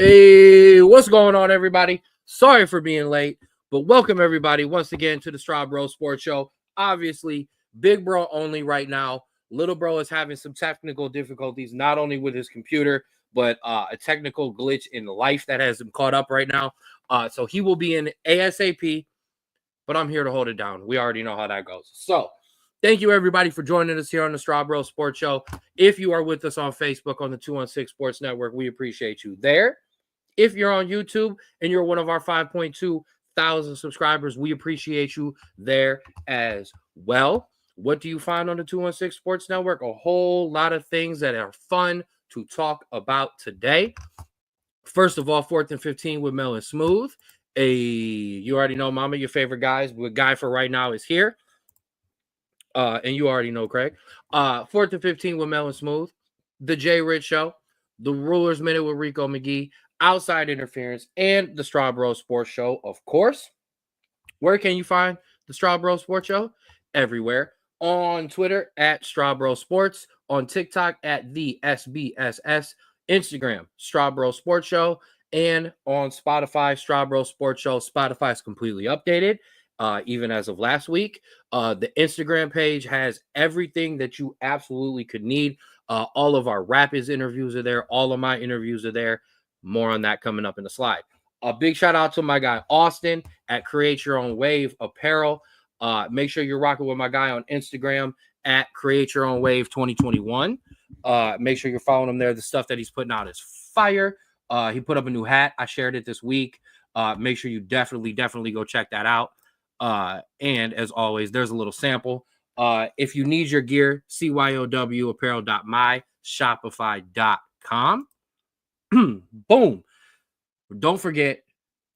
Hey, what's going on, everybody? Sorry for being late, but welcome everybody once again to the Straub Sports Show. Obviously, big bro only right now. Little bro is having some technical difficulties, not only with his computer, but a technical glitch in life that has him caught up right now. So he will be in ASAP, but I'm here to hold it down. We already know how that goes. So thank you, everybody, for joining us here on the Straub Sports Show. If you are with us on Facebook on the 216 Sports Network, we appreciate you there. If you're on YouTube and you're one of our 5.2 thousand subscribers, we appreciate you there as well. What do you find on the 216 Sports Network? A whole lot of things that are fun to talk about today. First of all, 4th and 15 with Mel and Smooth. You already know, Mama, your favorite guys. The guy for right now is here. And you already know, Craig. 4th and 15 with Mel and Smooth. The Jay Rich Show. The Ruler's Minute with Rico McGee. Outside Interference, and the Straub Sports Show, of course. Where can you find the Straub Sports Show? Everywhere. On Twitter at Straub Sports, on TikTok at the SBSS, Instagram Straub Sports Show, and on Spotify Straub Sports Show. Spotify is completely updated, even as of last week. The Instagram page has everything that you absolutely could need. All of our Rapids interviews are there. All of my interviews are there. More on that coming up in the slide. A big shout out to my guy Austin at Create Your Own Wave Apparel. Make sure you're rocking with my guy on Instagram at Create Your Own Wave 2021. Make sure you're following him there. The stuff that he's putting out is fire. He put up a new hat. I shared it this week. Make sure you definitely go check that out. And as always, there's a little sample. If you need your gear, cyowapparel.myshopify.com. Boom. Don't forget,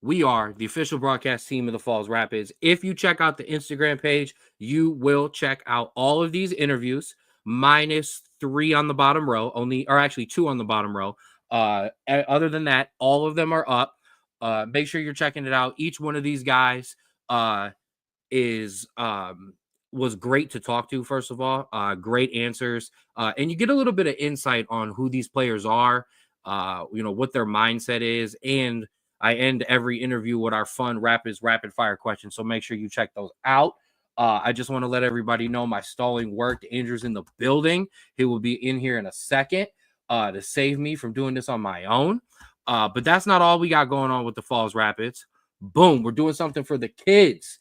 we are the official broadcast team of the Falls Rapids. If you check out the Instagram page, you will check out all of these interviews, minus 3 on the bottom row, actually 2 on the bottom row. Other than that, all of them are up. Make sure you're checking it out. Each one of these guys was great to talk to, first of all. Great answers. And you get a little bit of insight on who these players are. What their mindset is, and I end every interview with our fun rapid fire questions. So make sure you check those out. I just want to let everybody know my stalling worked. Andrew's in the building. He will be in here in a second to save me from doing this on my own. But that's not all we got going on with the Falls Rapids. Boom, we're doing something for the kids.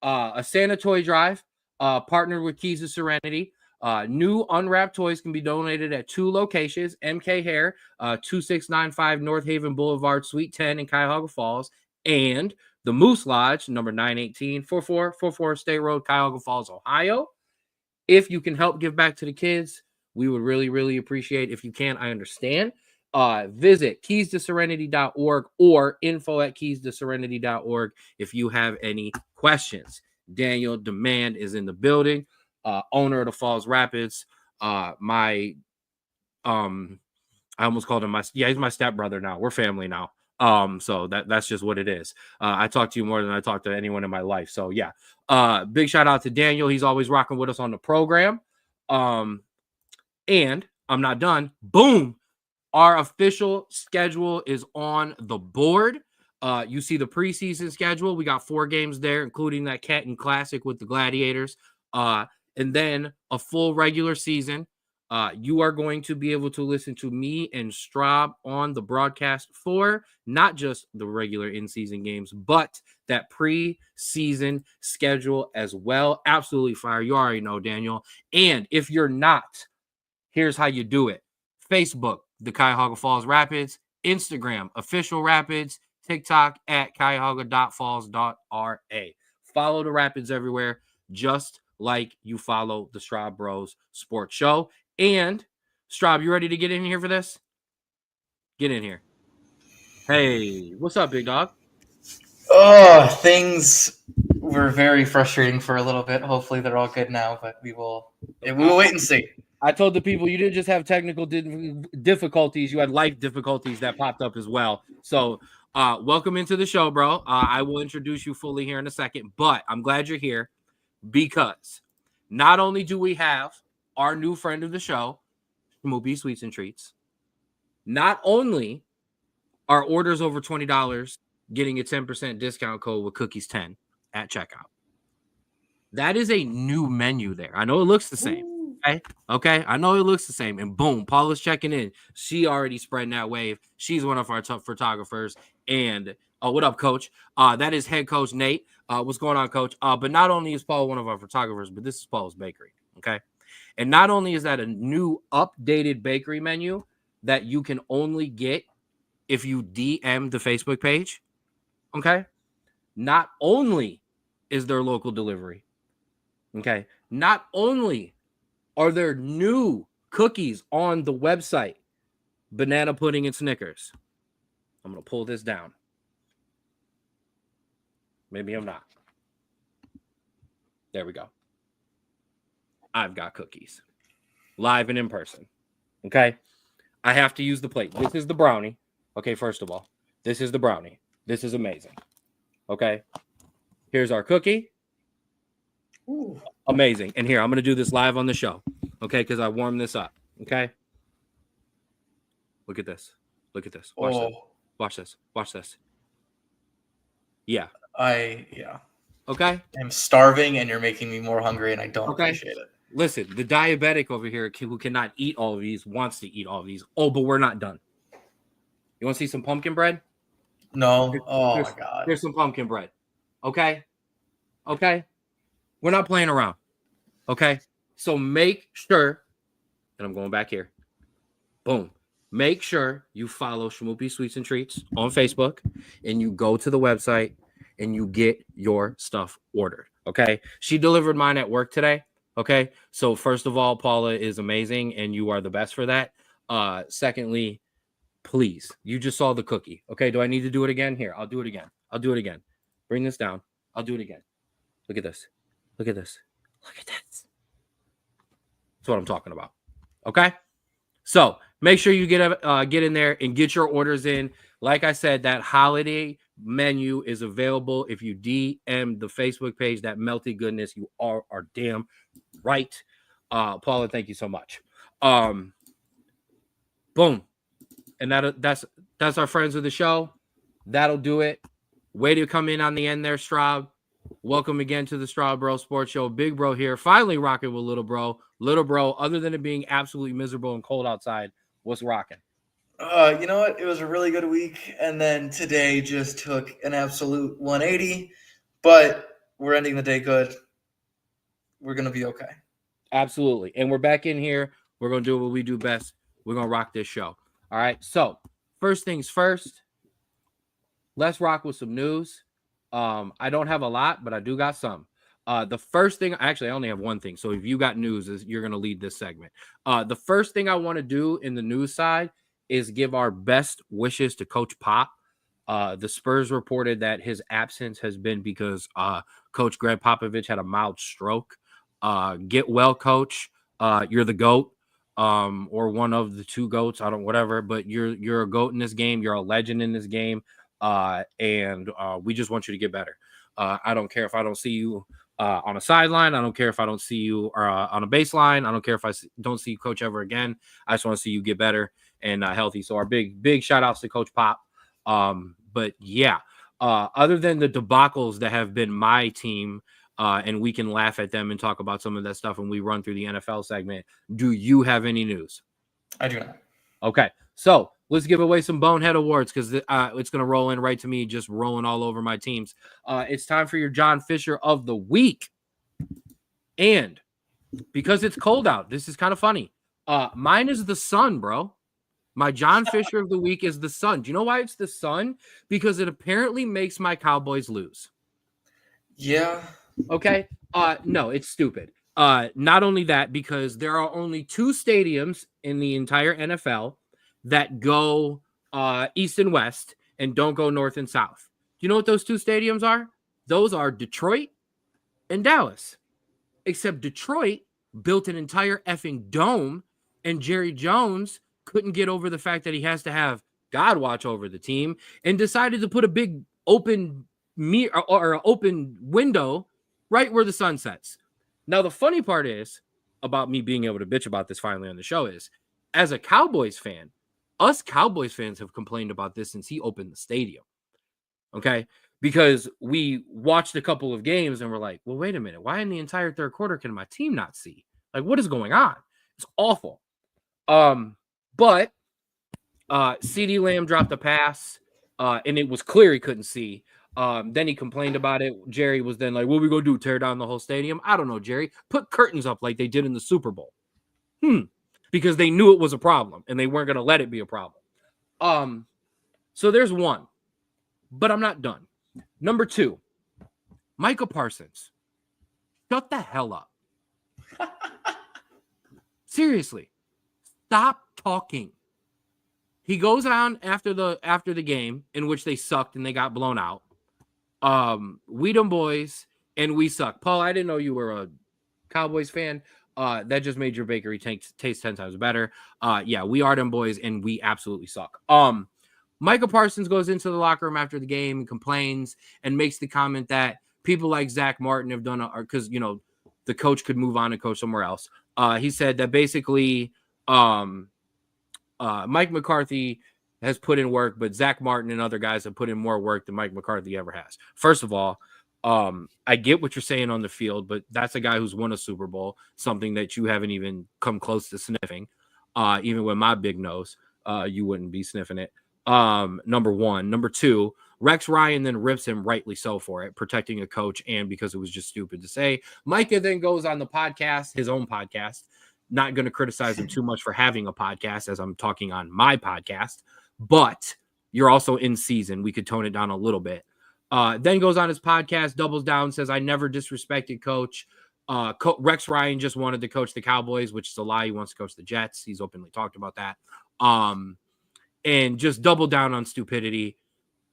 A Santa toy drive, partnered with Keys to Serenity. New unwrapped toys can be donated at 2 locations: MK Hair, 2695 North Haven Boulevard, Suite 10 in Cuyahoga Falls, and the Moose Lodge, number 918 4444 State Road, Cuyahoga Falls, Ohio. If you can help give back to the kids, we would really appreciate. If you can, I understand. Visit keystoserenity.org or info@keystoserenity.org if you have any questions. Daniel Demand is in the building. Owner of the Falls Rapids. I almost called him he's my stepbrother now. We're family now. So that's just what it is. I talk to you more than I talk to anyone in my life. So yeah. Big shout out to Daniel. He's always rocking with us on the program. And I'm not done. Boom. Our official schedule is on the board. You see the preseason schedule. We got 4 games there, including that Canton Classic with the Gladiators. And then a full regular season. You are going to be able to listen to me and Straub on the broadcast for not just the regular in-season games, but that pre-season schedule as well. Absolutely fire. You already know, Daniel. And if you're not, here's how you do it. Facebook, the Cuyahoga Falls Rapids. Instagram, official Rapids. TikTok at cuyahoga.falls.ra. Follow the Rapids everywhere, just like you follow the Straub Bros Sports Show. And Straub, you ready to get in here for this? Get in here. Hey, what's up, big dog? Oh, things were very frustrating for a little bit. Hopefully they're all good now, but we will wait and see. I told the people you didn't just have technical difficulties, you had life difficulties that popped up as well. So welcome into the show, bro. I will introduce you fully here in a second, but I'm glad you're here because not only do we have our new friend of the show, Smoothie Sweets and Treats, not only Our orders over $20, getting a 10% discount code with cookies10 at checkout. That is a new menu there. I know it looks the same. Okay. I know it looks the same. And boom, Paula's checking in. She already spreading that wave. She's one of our top photographers. And what up, Coach? That is head coach Nate. What's going on, Coach? But not only is Paul one of our photographers, but this is Paul's bakery. Okay. And not only is that a new updated bakery menu that you can only get if you DM the Facebook page, okay? Not only is there local delivery, okay? Not only are there new cookies on the website, banana pudding and Snickers. I'm going to pull this down. Maybe I'm not. There we go. I've got cookies. Live and in person, okay? I have to use the plate. This is the brownie. Okay, first of all, this is the brownie. This is amazing. Okay. Here's our cookie. Ooh. Amazing. And here, I'm going to do this live on the show. Okay, because I warmed this up. Okay. Look at this. Look at this. Watch this. Watch this. Watch this. Yeah. Yeah. Okay. I'm starving and you're making me more hungry and I don't appreciate it. Listen, the diabetic over here who cannot eat all of these wants to eat all of these. Oh, but we're not done. You want to see some pumpkin bread? No. Oh, my God. Here's some pumpkin bread. Okay? Okay? We're not playing around. Okay? So make sure, and I'm going back here. Boom. Make sure you follow Shmoopy Sweets and Treats on Facebook and you go to the website and you get your stuff ordered. Okay? She delivered mine at work today. Okay? So first of all, Paula is amazing and you are the best for that. Secondly, please, you just saw the cookie. Okay, do I need to do it again? Here, I'll do it again. I'll do it again. Bring this down. I'll do it again. Look at this. Look at this. Look at this. That's what I'm talking about. Okay? So make sure you get in there and get your orders in. Like I said, that holiday menu is available if you DM the Facebook page, that melty goodness. You are damn right. Paula, thank you so much. Boom. And that's our friends of the show. That'll do it. Way to come in on the end there, Straub. Welcome again to the Straub Bro Sports Show. Big Bro here, finally rocking with Little Bro. Little Bro, other than it being absolutely miserable and cold outside, what's rocking? You know what? It was a really good week, and then today just took an absolute 180. But we're ending the day good. We're gonna be okay. Absolutely, and we're back in here. We're gonna do what we do best. We're gonna rock this show. All right, so first things first, let's rock with some news. I don't have a lot, but I do got some. The first thing, actually, I only have one thing. So if you got news, you're going to lead this segment. The first thing I want to do in the news side is give our best wishes to Coach Pop. The Spurs reported that his absence has been because Coach Greg Popovich had a mild stroke. Get well, Coach. You're the GOAT. Or one of the two GOATs, whatever, but you're a GOAT in this game. You're a legend in this game. And we just want you to get better. I don't care if I don't see you on a sideline. I don't care if I don't see you on a baseline. I don't care if I don't see you coach ever again. I just want to see you get better and healthy. So our big shout outs to Coach Pop. But yeah, other than the debacles that have been my team, and we can laugh at them and talk about some of that stuff when we run through the NFL segment. Do you have any news? I do not. Okay, so let's give away some Bonehead Awards because it's going to roll in right to me, just rolling all over my teams. It's time for your John Fisher of the week. And because it's cold out, this is kind of funny. Mine is the sun, bro. My John Fisher of the week is the sun. Do you know why it's the sun? Because it apparently makes my Cowboys lose. Yeah. Okay. No, it's stupid. Not only that, because there are only two stadiums in the entire NFL that go east and west and don't go north and south. Do you know what those two stadiums are? Those are Detroit and Dallas. Except Detroit built an entire effing dome, and Jerry Jones couldn't get over the fact that he has to have God watch over the team and decided to put a big open mirror or an open window right where the sun sets. Now, the funny part is about me being able to bitch about this finally on the show is, as a Cowboys fan, Us Cowboys fans have complained about this since he opened the stadium. Okay. Because we watched a couple of games and we're like, well, wait a minute. Why in the entire third quarter can my team not see? Like, what is going on? It's awful. But CeeDee Lamb dropped a pass, and it was clear he couldn't see. Then he complained about it. Jerry was then like, what we gonna do? Tear down the whole stadium? I don't know, Jerry. Put curtains up like they did in the Super Bowl. Because they knew it was a problem and they weren't gonna let it be a problem. So there's one, but I'm not done. Number 2, Micah Parsons. Shut the hell up. Seriously. Stop talking. He goes on after the game in which they sucked and they got blown out. We them boys and we suck. Paul, I didn't know you were a Cowboys fan. That just made your bakery taste 10 times better. Yeah, we are them boys and we absolutely suck. Micah Parsons goes into the locker room after the game and complains and makes the comment that people like Zach Martin have done because the coach could move on and coach somewhere else. He said that basically Mike McCarthy has put in work, but Zach Martin and other guys have put in more work than Mike McCarthy ever has. First of all, I get what you're saying on the field, but that's a guy who's won a Super Bowl, something that you haven't even come close to sniffing. Even with my big nose, you wouldn't be sniffing it. Number 1. Number 2, Rex Ryan then rips him, rightly so, for it, protecting a coach and because it was just stupid to say. Micah then goes on the podcast, his own podcast. Not going to criticize him too much for having a podcast as I'm talking on my podcast, but you're also in season. We could tone it down a little bit. Then goes on his podcast, doubles down, says, I never disrespected coach. Rex Ryan just wanted to coach the Cowboys, which is a lie. He wants to coach the Jets. He's openly talked about that. And just double down on stupidity.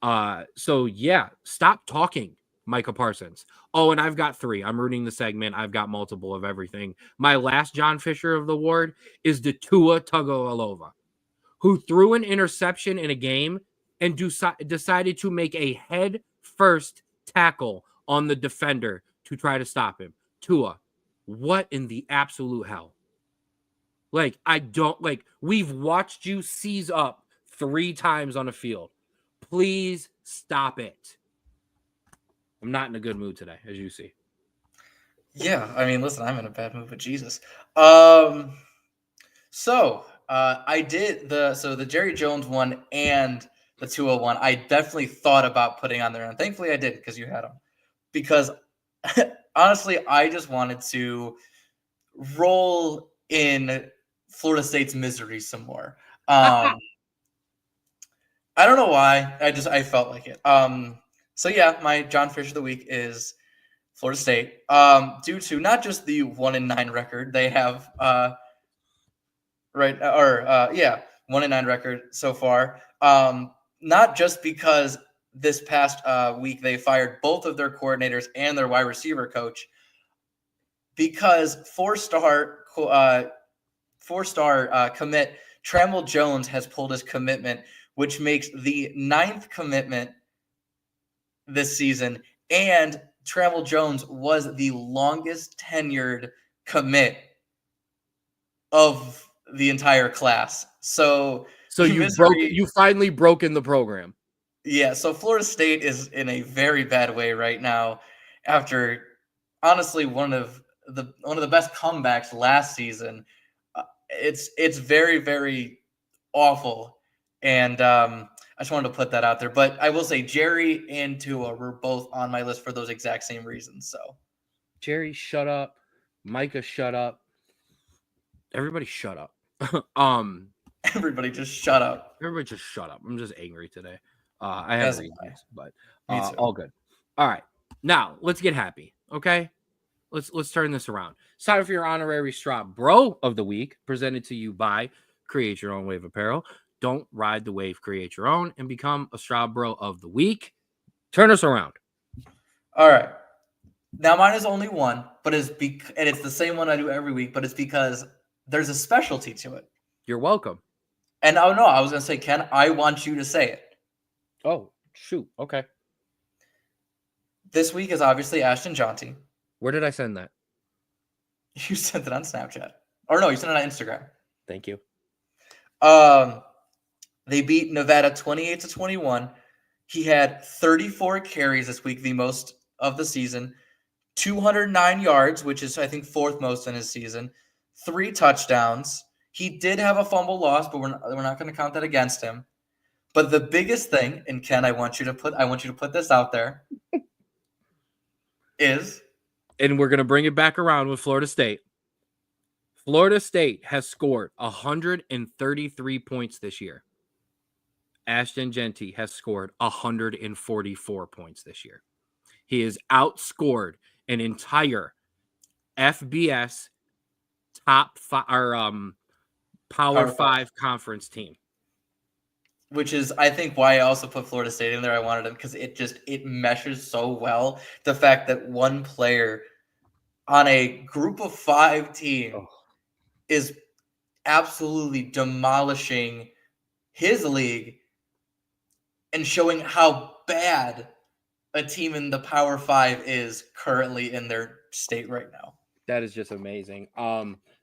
So yeah, stop talking, Micah Parsons. Oh, and I've got 3. I'm rooting the segment. I've got multiple of everything. My last John Fisher of the award is the Tua Tagovailoa, who threw an interception in a game and decided to make a head first tackle on the defender to try to stop him. Tua, what in the absolute hell? Like, we've watched you seize up 3 times on the field. Please stop it. I'm not in a good mood today, as you see. Yeah, I mean, listen, I'm in a bad mood, but Jesus. I did the Jerry Jones one and the 201. I definitely thought about putting on there, and thankfully I did because you had them. Because honestly, I just wanted to roll in Florida State's misery some more. I don't know why. I felt like it. So yeah, my John Fisher of the week is Florida State. Due to not just the 1-9 record they have, 1-9 record so far. Not just because this past week they fired both of their coordinators and their wide receiver coach, because four-star commit Trammell Jones has pulled his commitment, which makes the 9th commitment this season. And Trammell Jones was the longest tenured commit of the entire class. So you finally broken the program. Yeah, so Florida State is in a very bad way right now after honestly one of the best comebacks last season. It's very, very awful. And I just wanted to put that out there. But I will say Jerry and Tua were both on my list for those exact same reasons. So Jerry, shut up. Micah, shut up. Everybody shut up. Everybody just shut up. Everybody just shut up. I'm just angry today. I have reasons, but Me too. all good. All right. Now let's get happy. Okay. Let's turn this around. It's time for your honorary Straub Bro of the Week, presented to you by Create Your Own Wave Apparel. Don't ride the wave, create your own, and become a Straub Bro of the Week. Turn us around. All right. Now mine is only one, but and it's the same one I do every week, but it's because there's a specialty to it. You're welcome. And I was going to say, Ken, I want you to say it. Oh, shoot. Okay. This week is obviously Ashton Jaunty. Where did I send that? You sent it on Snapchat. Or no, you sent it on Instagram. Thank you. They beat Nevada 28-21. He had 34 carries this week, the most of the season, 209 yards, which is, I think, fourth most in his season, 3 touchdowns. He did have a fumble loss, but we're not going to count that against him. But the biggest thing, and Ken, I want you to put this out there, is, and we're going to bring it back around with Florida State. Florida State has scored 133 points this year. Ashton Genty has scored 144 points this year. He has outscored an entire FBS top five, or Power 5 conference team. Which is, I think, why I also put Florida State in there. I wanted him because it meshes so well. The fact that one player on a group of 5 team is absolutely demolishing his league and showing how bad a team in the Power 5 is currently in their state right now. That is just amazing.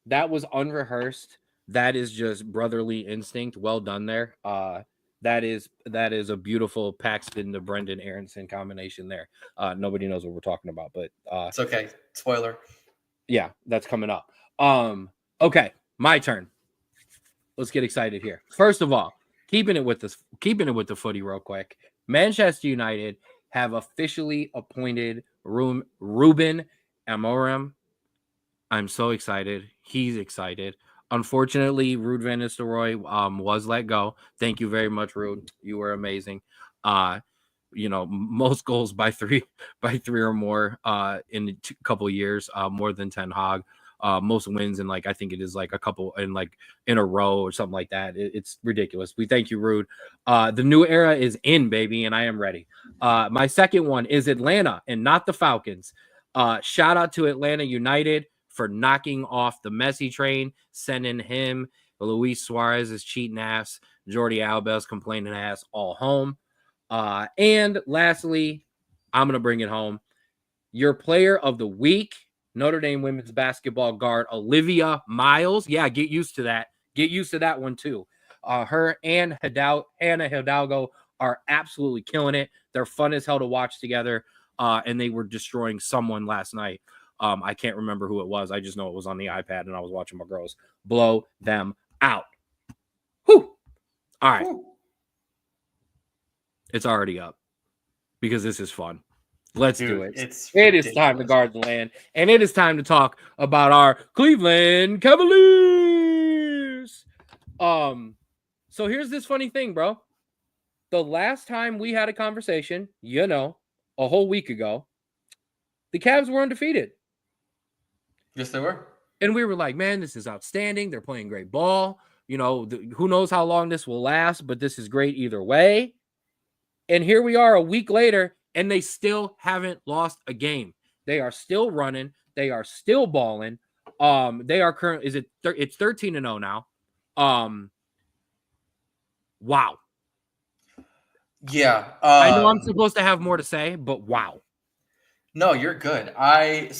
That was unrehearsed. That is just brotherly instinct. Well done there. That is a beautiful Paxton to Brendan Aronson combination there. Nobody knows what we're talking about, but it's okay. Spoiler. Yeah, that's coming up. Okay, my turn. Let's get excited here. First of all, keeping it with the footy real quick. Manchester United have officially appointed Ruben Amorim. I'm so excited. He's excited. Unfortunately, Ruud van Nistelrooy was let go. Thank you very much, Ruud. You were amazing. Most goals by three or more in a couple of years, more than Ten Hag. Most wins in I think it is a couple in a row or something like that. It's ridiculous. We thank you, Ruud. The new era is in, baby, and I am ready. My second one is Atlanta and not the Falcons. Shout out to Atlanta United for knocking off the Messi train, sending him, Luis Suarez's cheating ass, Jordi Alba's complaining ass all home. And lastly, I'm going to bring it home. Your player of the week, Notre Dame women's basketball guard, Olivia Miles. Yeah, get used to that. Get used to that one too. Her and Hannah Hidalgo are absolutely killing it. They're fun as hell to watch together. And they were destroying someone last night. I can't remember who it was. I just know it was on the iPad and I was watching my girls blow them out. Whew. All right. Whew. It's already up because this is fun. Let's do it. It is time to guard the land, and it is time to talk about our Cleveland Cavaliers. So here's this funny thing, bro. The last time we had a conversation, a whole week ago, the Cavs were undefeated. Yes, they were. And we were like, man, this is outstanding. They're playing great ball. Who knows how long this will last, but this is great either way. And here we are a week later, and they still haven't lost a game. They are still running. They are still balling. They are currently, it's 13-0 now. Wow. Yeah. I know I'm supposed to have more to say, but wow. No, you're good. I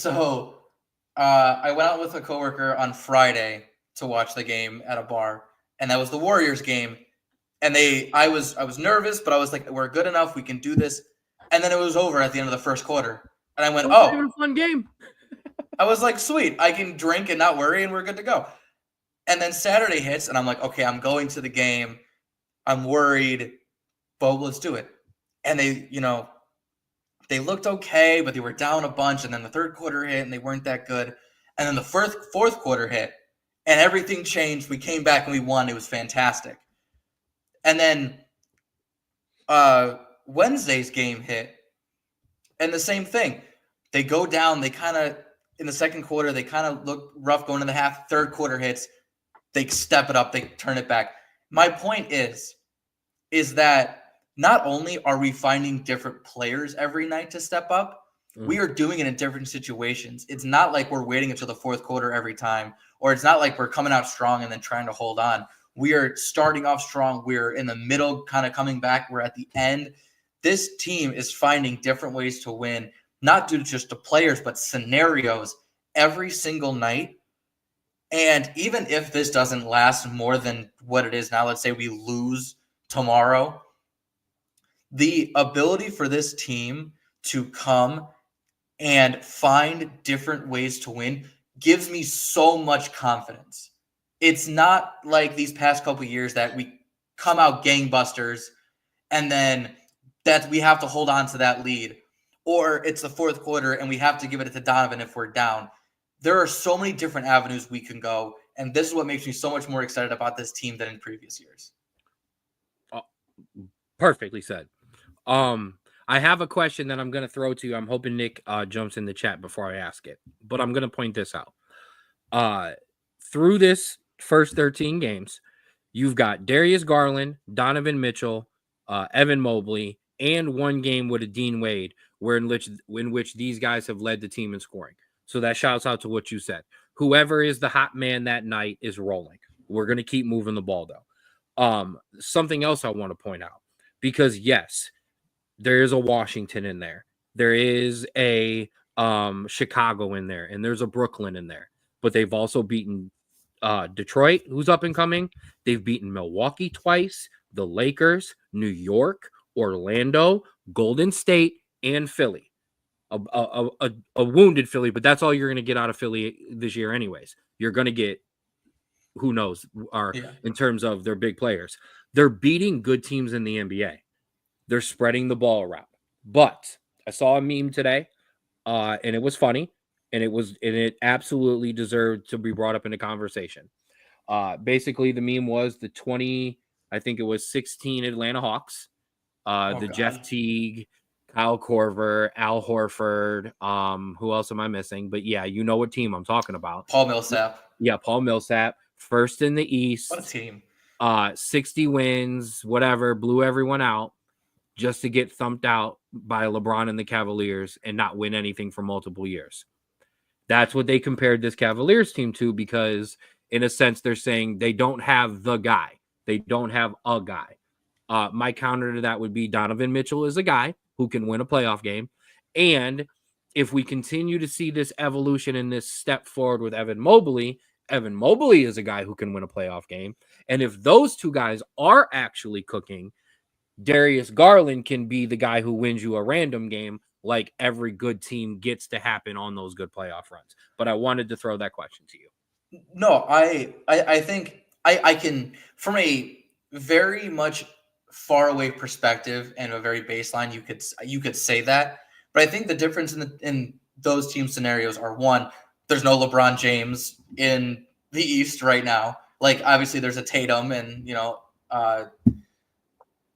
went out with a coworker on Friday to watch the game at a bar, and that was the Warriors game. And I was nervous, but I was like, we're good enough. We can do this. And then it was over at the end of the first quarter. And I went, a fun game. I was like, sweet. I can drink and not worry, and we're good to go. And then Saturday hits, and I'm like, okay, I'm going to the game. I'm worried, but let's do it. And they looked okay, but they were down a bunch. And then the third quarter hit, and they weren't that good. And then the fourth quarter hit, and everything changed. We came back, and we won. It was fantastic. And then Wednesday's game hit, and the same thing. They go down. They kind of, in the second quarter, they kind of look rough going into the half. Third quarter hits. They step it up. They turn it back. My point is that not only are we finding different players every night to step up, we are doing it in different situations. It's not like we're waiting until the fourth quarter every time, or it's not like we're coming out strong and then trying to hold on. We are starting off strong. We're in the middle, kind of coming back. We're at the end. This team is finding different ways to win, not due to just the players, but scenarios every single night. And even if this doesn't last more than what it is now, let's say we lose tomorrow, the ability for this team to come and find different ways to win gives me so much confidence. It's not like these past couple years that we come out gangbusters and then that we have to hold on to that lead, or it's the fourth quarter and we have to give it to Donovan if we're down. There are so many different avenues we can go, and this is what makes me so much more excited about this team than in previous years. Perfectly said. I have a question that I'm going to throw to you. I'm hoping Nick jumps in the chat before I ask it, but I'm going to point this out. Through this first 13 games, you've got Darius Garland, Donovan Mitchell, Evan Mobley, and one game with a Dean Wade, in which these guys have led the team in scoring. So that shouts out to what you said. Whoever is the hot man that night is rolling. We're going to keep moving the ball, though. Something else I want to point out, because yes, there is a Washington in there. There is a Chicago in there, and there's a Brooklyn in there. But they've also beaten Detroit, who's up and coming. They've beaten Milwaukee twice, the Lakers, New York, Orlando, Golden State, and Philly. A wounded Philly, but that's all you're going to get out of Philly this year anyways. You're going to get, who knows, in terms of their big players. They're beating good teams in the NBA. They're spreading the ball around. But I saw a meme today, and it was funny, and it absolutely deserved to be brought up in a conversation. Basically, the meme was the 16 Atlanta Hawks, Jeff Teague, Kyle Korver, Al Horford. Who else am I missing? But yeah, you know what team I'm talking about. Paul Millsap. Yeah, Paul Millsap, first in the East. What a team. 60 wins, whatever, blew everyone out just to get thumped out by LeBron and the Cavaliers and not win anything for multiple years. That's what they compared this Cavaliers team to, because in a sense, they're saying they don't have the guy. They don't have a guy. My counter to that would be Donovan Mitchell is a guy who can win a playoff game. And if we continue to see this evolution and this step forward with Evan Mobley is a guy who can win a playoff game. And if those two guys are actually cooking, Darius Garland can be the guy who wins you a random game, like every good team gets to happen on those good playoff runs. But I wanted to throw that question to you. No, I think I can, from a very much far away perspective and a very baseline, you could say that. But I think the difference in those team scenarios are, one, there's no LeBron James in the East right now. Like, obviously there's a Tatum, and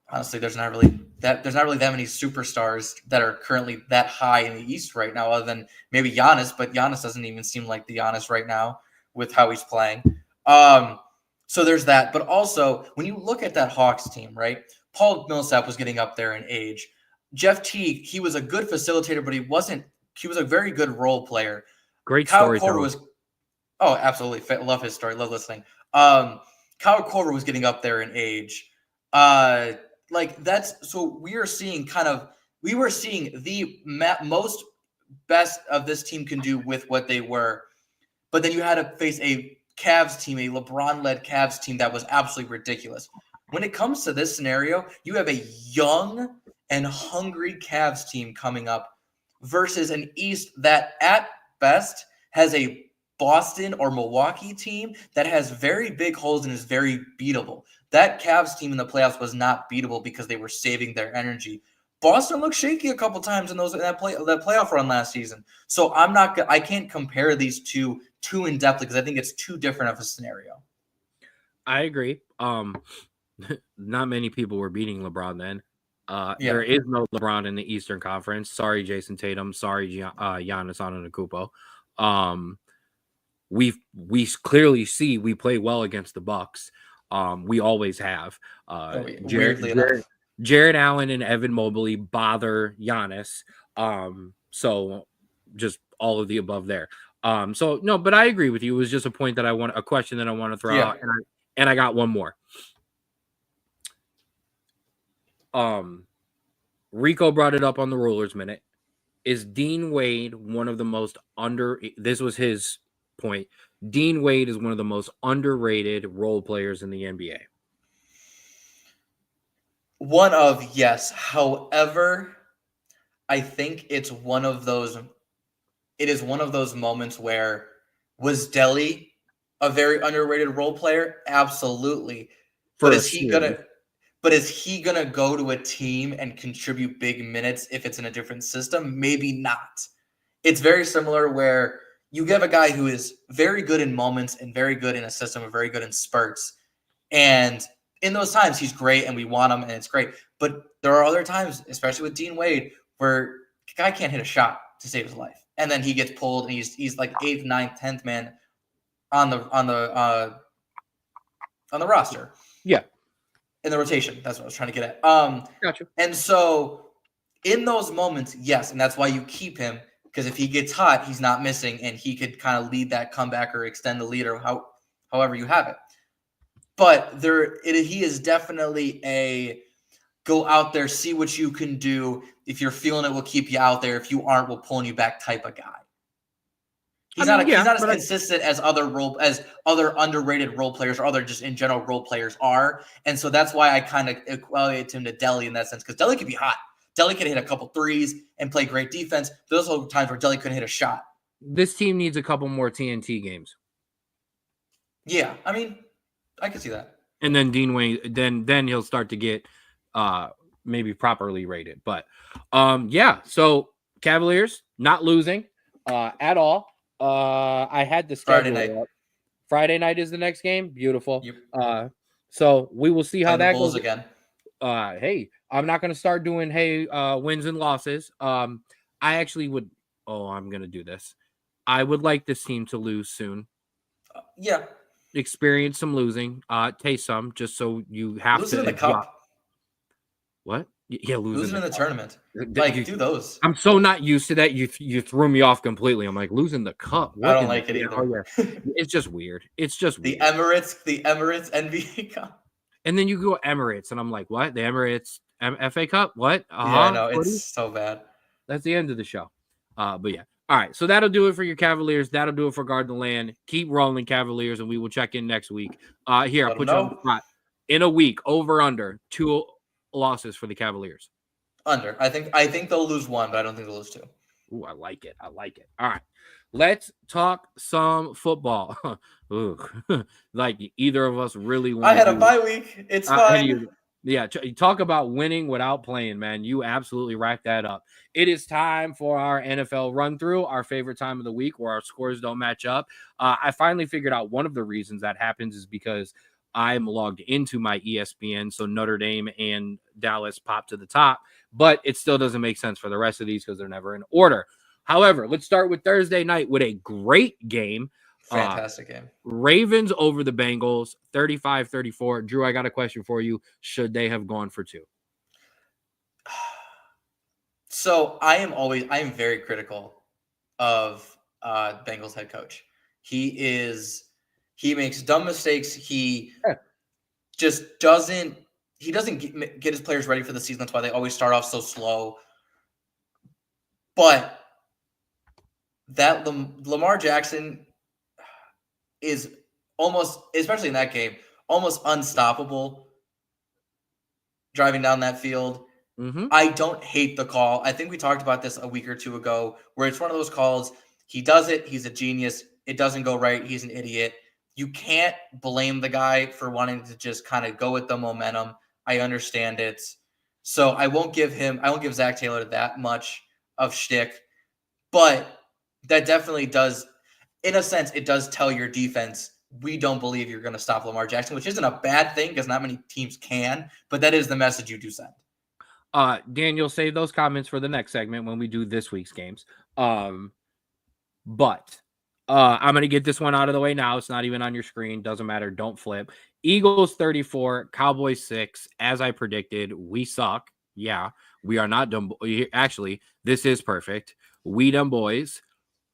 honestly, there's not really that many superstars that are currently that high in the East right now, other than maybe Giannis. But Giannis doesn't even seem like the Giannis right now with how he's playing. So there's that. But also, when you look at that Hawks team, right? Paul Millsap was getting up there in age. Jeff Teague, he was a good facilitator, but he was a very good role player. Great story. Oh, absolutely. Love his story. Love listening. Kyle Korver was getting up there in age. We were seeing the most best of this team can do with what they were. But then you had to face a Cavs team, a LeBron-led Cavs team that was absolutely ridiculous. When it comes to this scenario, you have a young and hungry Cavs team coming up versus an East that at best has a Boston or Milwaukee team that has very big holes and is very beatable. That Cavs team in the playoffs was not beatable because they were saving their energy. Boston looked shaky a couple times in that playoff run last season. So I can't compare these two too in depth because I think it's too different of a scenario. I agree. Not many people were beating LeBron then. There is no LeBron in the Eastern Conference. Sorry, Jason Tatum. Sorry, Giannis Antetokounmpo. We clearly see we play well against the Bucks. We always have. Jared Allen and Evan Mobley bother Giannis. So just all of the above there. So no, but I agree with you. It was just a question that I want to throw out, and I got one more. Rico brought it up on the Rulers Minute. Is Dean Wade one of the most this was his point. Dean Wade is one of the most underrated role players in the NBA. One of, yes. However, I think it's one of those. It is one of those moments where was Delhi a very underrated role player? Absolutely. But For a is he gonna? series. But is he gonna go to a team and contribute big minutes if it's in a different system? Maybe not. It's very similar where you have a guy who is very good in moments and very good in a system and very good in spurts. And in those times, he's great and we want him and it's great. But there are other times, especially with Dean Wade, where the guy can't hit a shot to save his life. And then he gets pulled and he's like 8th, 9th, 10th man on the roster. Yeah. In the rotation. That's what I was trying to get at. Gotcha. And so in those moments, yes, and that's why you keep him, because if he gets hot, he's not missing, and he could kind of lead that comeback or extend the lead or however you have it. But he is definitely a go out there, see what you can do. If you're feeling it, we'll keep you out there. If you aren't, we'll pull you back type of guy. He's not as consistent as other underrated role players or other just in general role players are. And so that's why I kind of equate him to Delhi in that sense, because Delhi could be hot. Delhi could hit a couple threes and play great defense. Those are times where Delhi couldn't hit a shot. This team needs a couple more TNT games. Yeah, I mean, I can see that. And then Dean Wade, then he'll start to get maybe properly rated. But yeah, so Cavaliers not losing at all. I had the schedule up. Friday night is the next game. Beautiful. Yep. So we will see how that Bulls goes again. Hey, I'm not going to start doing wins and losses. I actually would. Oh, I'm going to do this. I would like this team to lose soon. Yeah. Experience some losing. Taste some, just so you have losing to. In the cup. What? Yeah, losing in the tournament. Like, do those. I'm so not used to that. You threw me off completely. I'm like, losing the cup. What I don't like it either. Oh, yeah. It's just weird. It's just weird. The Emirates NBA Cup. And then you go Emirates, and I'm like, what? The Emirates FA Cup? What? Yeah, I know. It's so bad. That's the end of the show. But yeah. All right. So that'll do it for your Cavaliers. That'll do it for Guard the Land. Keep rolling, Cavaliers, and we will check in next week. Here, I'll put you on the spot. In a week, over under 2 losses for the Cavaliers. Under. I think they'll lose 1, but I don't think they'll lose 2. Ooh, I like it. All right. Let's talk some football. Like either of us really want. I had a bye week. It's fine. Yeah, talk about winning without playing, man. You absolutely racked that up. It is time for our NFL run through, our favorite time of the week where our scores don't match up. I finally figured out one of the reasons that happens is because I'm logged into my ESPN, so Notre Dame and Dallas pop to the top, but it still doesn't make sense for the rest of these because they're never in order. However, let's start with Thursday night with a great game. Fantastic game. Ravens over the Bengals, 35-34. Drew, I got a question for you. Should they have gone for 2? So I am very critical of Bengals head coach. He makes dumb mistakes. He just doesn't get his players ready for the season. That's why they always start off so slow. But that Lamar Jackson is almost, especially in that game, almost unstoppable driving down that field. Mm-hmm. I don't hate the call. I think we talked about this a week or 2 ago where it's one of those calls. He does it. He's a genius. It doesn't go right. He's an idiot. You can't blame the guy for wanting to just kind of go with the momentum. I understand it. So I won't give Zach Taylor that much of shtick, but that definitely does, in a sense, it does tell your defense, we don't believe you're going to stop Lamar Jackson, which isn't a bad thing because not many teams can, but that is the message you do send. Daniel, save those comments for the next segment when we do this week's games. But I'm going to get this one out of the way now. It's not even on your screen. Doesn't matter. Don't flip. Eagles 34, Cowboys 6. As I predicted, we suck. Yeah, we are not dumb. Actually, this is perfect. We dumb boys,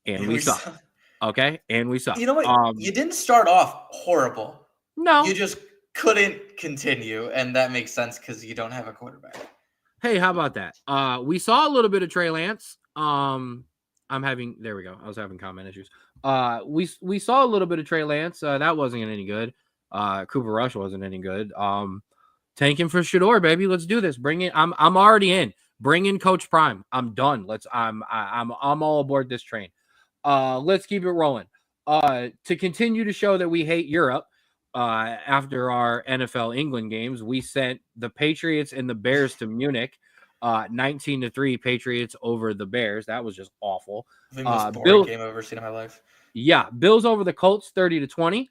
and we suck. Okay, and we suck. You know what? You didn't start off horrible. No. You just couldn't continue, and that makes sense because you don't have a quarterback. Hey, how about that? We saw a little bit of Trey Lance. There we go. I was having comment issues. We saw a little bit of Trey Lance. That wasn't any good. Cooper Rush wasn't any good. Tanking for Shador, baby. Let's do this. Bring it. I'm already in. Bring in Coach Prime. I'm done. I'm all aboard this train. Let's keep it rolling. To continue to show that we hate Europe, after our NFL England games, we sent the Patriots and the Bears to Munich. 19-3 Patriots over the Bears. That was just awful. The most boring game I've ever seen in my life. Yeah, Bills over the Colts 30-20.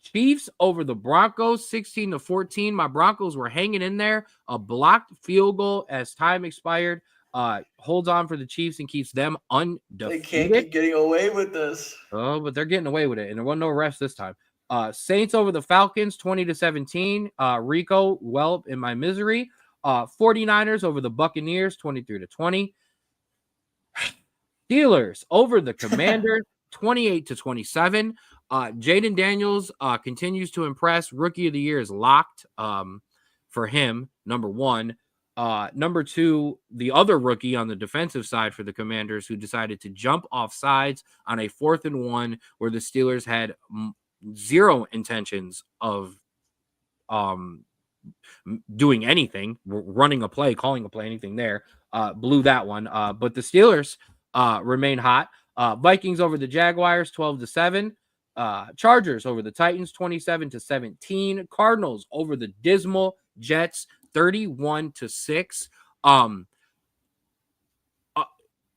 Chiefs over the Broncos 16-14. My Broncos were hanging in there. A blocked field goal as time expired holds on for the Chiefs and keeps them undefeated. They can't keep getting away with this. Oh, but they're getting away with it, and there wasn't no refs this time. Saints over the Falcons 20-17. Rico, well in my misery. 49ers over the Buccaneers 23-20. Steelers over the Commanders 28-27. Jaden Daniels continues to impress. Rookie of the year is locked for him, number one. Number two, the other rookie on the defensive side for the Commanders who decided to jump off sides on a 4th and 1 where the Steelers had zero intentions of doing anything, running a play, calling a play, anything there. Blew that one. But the Steelers remain hot. Vikings over the Jaguars 12-7. Chargers over the Titans 27-17. Cardinals over the dismal Jets 31-6.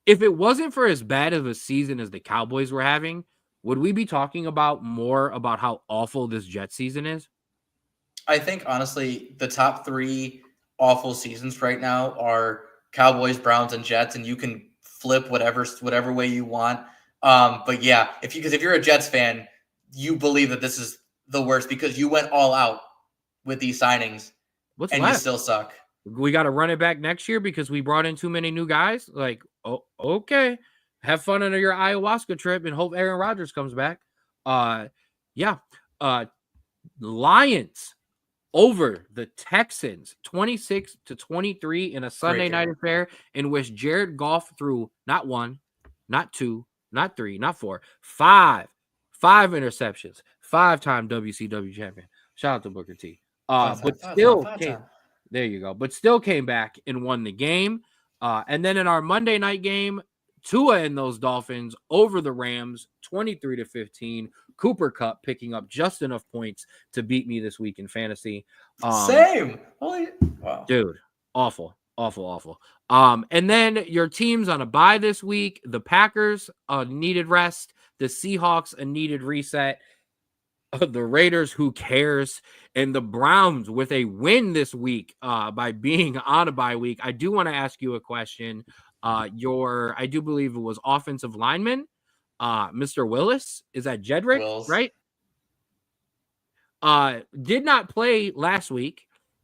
If it wasn't for as bad of a season as the Cowboys were having, would we be talking about more about how awful this Jet season is? I think honestly, the top 3 awful seasons right now are Cowboys, Browns, and Jets, and you can flip whatever way you want. But yeah, if you're a Jets fan, you believe that this is the worst because you went all out with these signings. What's and left? You still suck. We got to run it back next year because we brought in too many new guys. Like, oh, okay. Have fun on your ayahuasca trip and hope Aaron Rodgers comes back. Yeah. Lions over the Texans 26-23 in a Sunday night affair in which Jared Goff threw not 1, not 2, not 3, not 4, 5 interceptions, 5-time WCW champion. Shout out to Booker T. But still came, there you go. But still came back and won the game. And then in our Monday night game, Tua and those Dolphins over the Rams 23-15. Cooper Kupp picking up just enough points to beat me this week in fantasy. Same. Holy wow. Dude, awful. And then your teams on a bye this week, the Packers needed rest, the Seahawks a needed reset, the Raiders, who cares, and the Browns with a win this week by being on a bye week. I do want to ask you a question. I do believe it was offensive lineman, Mr. Willis. Is that Jedrick, Wills. Right? Did not play last week,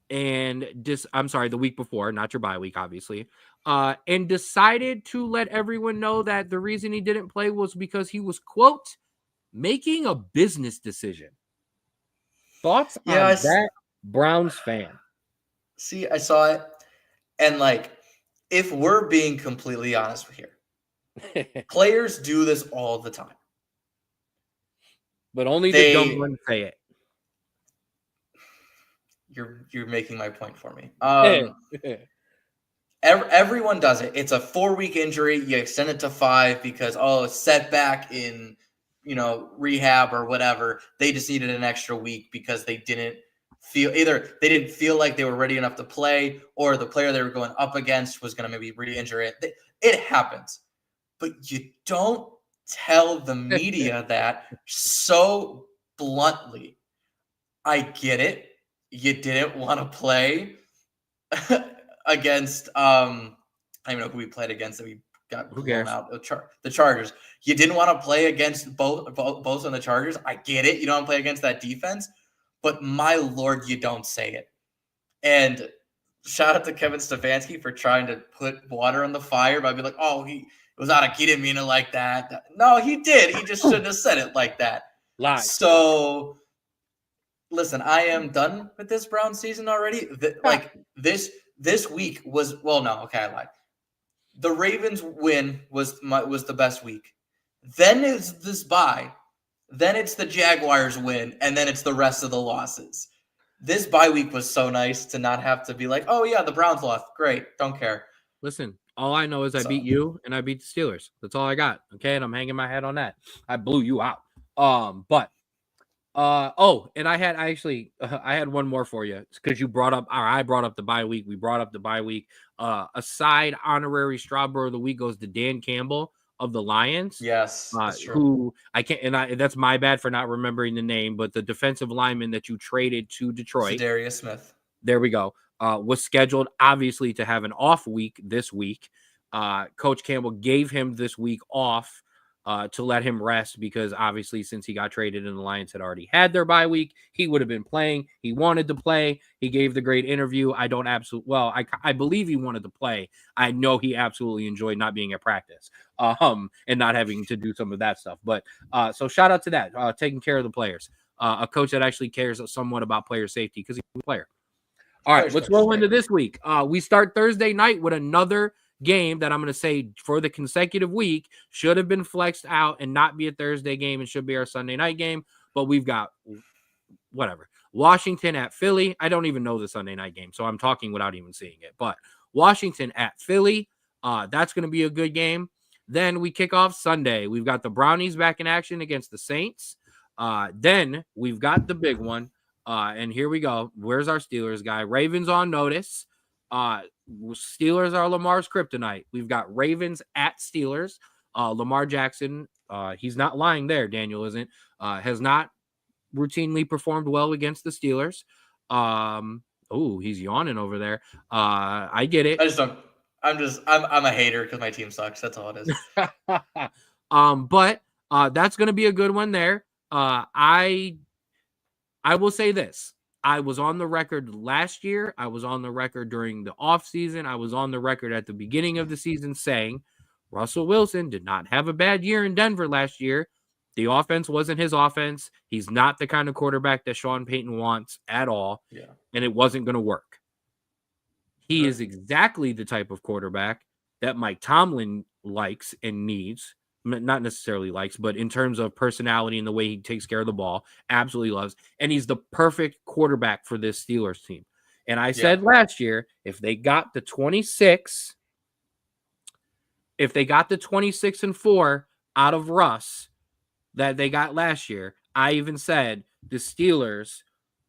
and the week before, not your bye week, obviously. And decided to let everyone know that the reason he didn't play was because he was, quote, making a business decision. Thoughts on that, Browns fan? See, I saw it, and if we're being completely honest here, players do this all the time. But only the dumb ones say it. You're making my point for me. Everyone does it. It's a 4-week injury. You extend it to 5 because setback in rehab or whatever. They just needed an extra week because they didn't feel like they were ready enough to play, or the player they were going up against was going to maybe re-injure it. It happens. But you don't tell the media that so bluntly. I get it. You didn't want to play against I don't even know who we played against that we got blown out. The Chargers. You didn't want to play against both on the Chargers. I get it. You don't want to play against that defense. But my Lord, you don't say it. And shout out to Kevin Stefanski for trying to put water on the fire by being like, he didn't mean it like that. No, he did. He just shouldn't have said it like that. Lie. So, listen, I am done with this Brown season already. This week was I lied. The Ravens win was the best week. Then is this bye. Then it's the Jaguars win, and then it's the rest of the losses. this bye week was so nice to not have to be like, oh yeah, the Browns lost. Great. Don't care. Listen, all I know is I So- beat you and I beat the Steelers. That's all I got. Okay, and I'm hanging my head on that. I blew you out. And I had one more for you because I brought up the bye week. We brought up the bye week. A side honorary Strawberry of the week goes to Dan Campbell of the Lions. Yes, that's true. Who I can't, and that's my bad for not remembering the name, but the defensive lineman that you traded to Detroit, Zadarius Smith. there we go, was scheduled obviously to have an off week this week. Coach Campbell gave him this week off to let him rest because obviously since he got traded and the Lions had already had their bye week, he would have been playing. He wanted to play. He gave the great interview. I believe he wanted to play. I know he absolutely enjoyed not being at practice and not having to do some of that stuff. But so shout out to that, taking care of the players. A coach that actually cares somewhat about player safety because he's a player. All right, let's roll into this week. We start Thursday night with another game that I'm going to say for the consecutive week should have been flexed out and not be a Thursday game and should be our Sunday night game. But we've got whatever. Washington at Philly. I don't even know the Sunday night game, so I'm talking without even seeing it. But Washington at Philly, that's going to be a good game. Then we kick off Sunday. We've got the Brownies back in action against the Saints. Then we've got the big one. And here we go. Where's our Steelers guy? Ravens on notice. Steelers are Lamar's kryptonite. We've got Ravens at Steelers. Lamar Jackson, he's not lying there. Daniel isn't. Has not routinely performed well against the Steelers. He's yawning over there. I get it. I'm a hater because my team sucks. That's all it is. But that's going to be a good one there. I will say this. I was on the record last year. I was on the record during the offseason. I was on the record at the beginning of the season saying Russell Wilson did not have a bad year in Denver last year. The offense wasn't his offense. He's not the kind of quarterback that Sean Payton wants at all. Yeah. And it wasn't going to work. He is exactly the type of quarterback that Mike Tomlin likes and needs. Not necessarily likes, but in terms of personality and the way he takes care of the ball, absolutely loves. And he's the perfect quarterback for this Steelers team. And I said last year, if they got the 26 and 4 out of Russ that they got last year, I even said the Steelers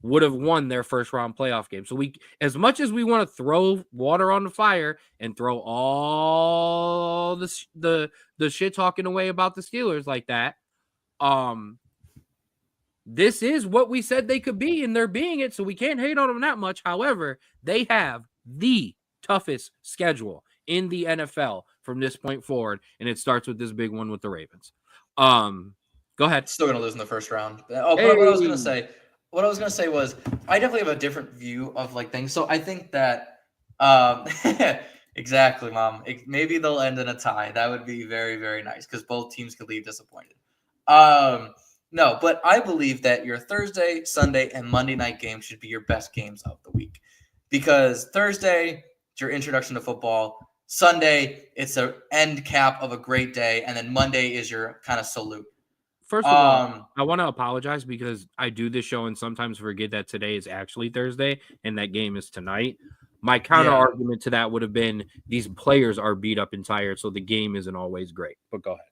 would have won their first round playoff game. So as much as we want to throw water on the fire and throw all the shit talking away about the Steelers like that, this is what we said they could be, and they're being it. So we can't hate on them that much. However, they have the toughest schedule in the NFL from this point forward, and it starts with this big one with the Ravens. Go ahead. Still gonna lose in the first round. What I was gonna say was I definitely have a different view of like things. So I think that exactly, Mom. Maybe they'll end in a tie. That would be very, very nice because both teams could leave disappointed. No, but I believe that your Thursday, Sunday, and Monday night games should be your best games of the week because Thursday it's your introduction to football. Sunday it's an end cap of a great day, and then Monday is your kind of salute. First of all, I want to apologize because I do this show and sometimes forget that today is actually Thursday and that game is tonight. My counter argument to that would have been these players are beat up and tired, so the game isn't always great. But go ahead.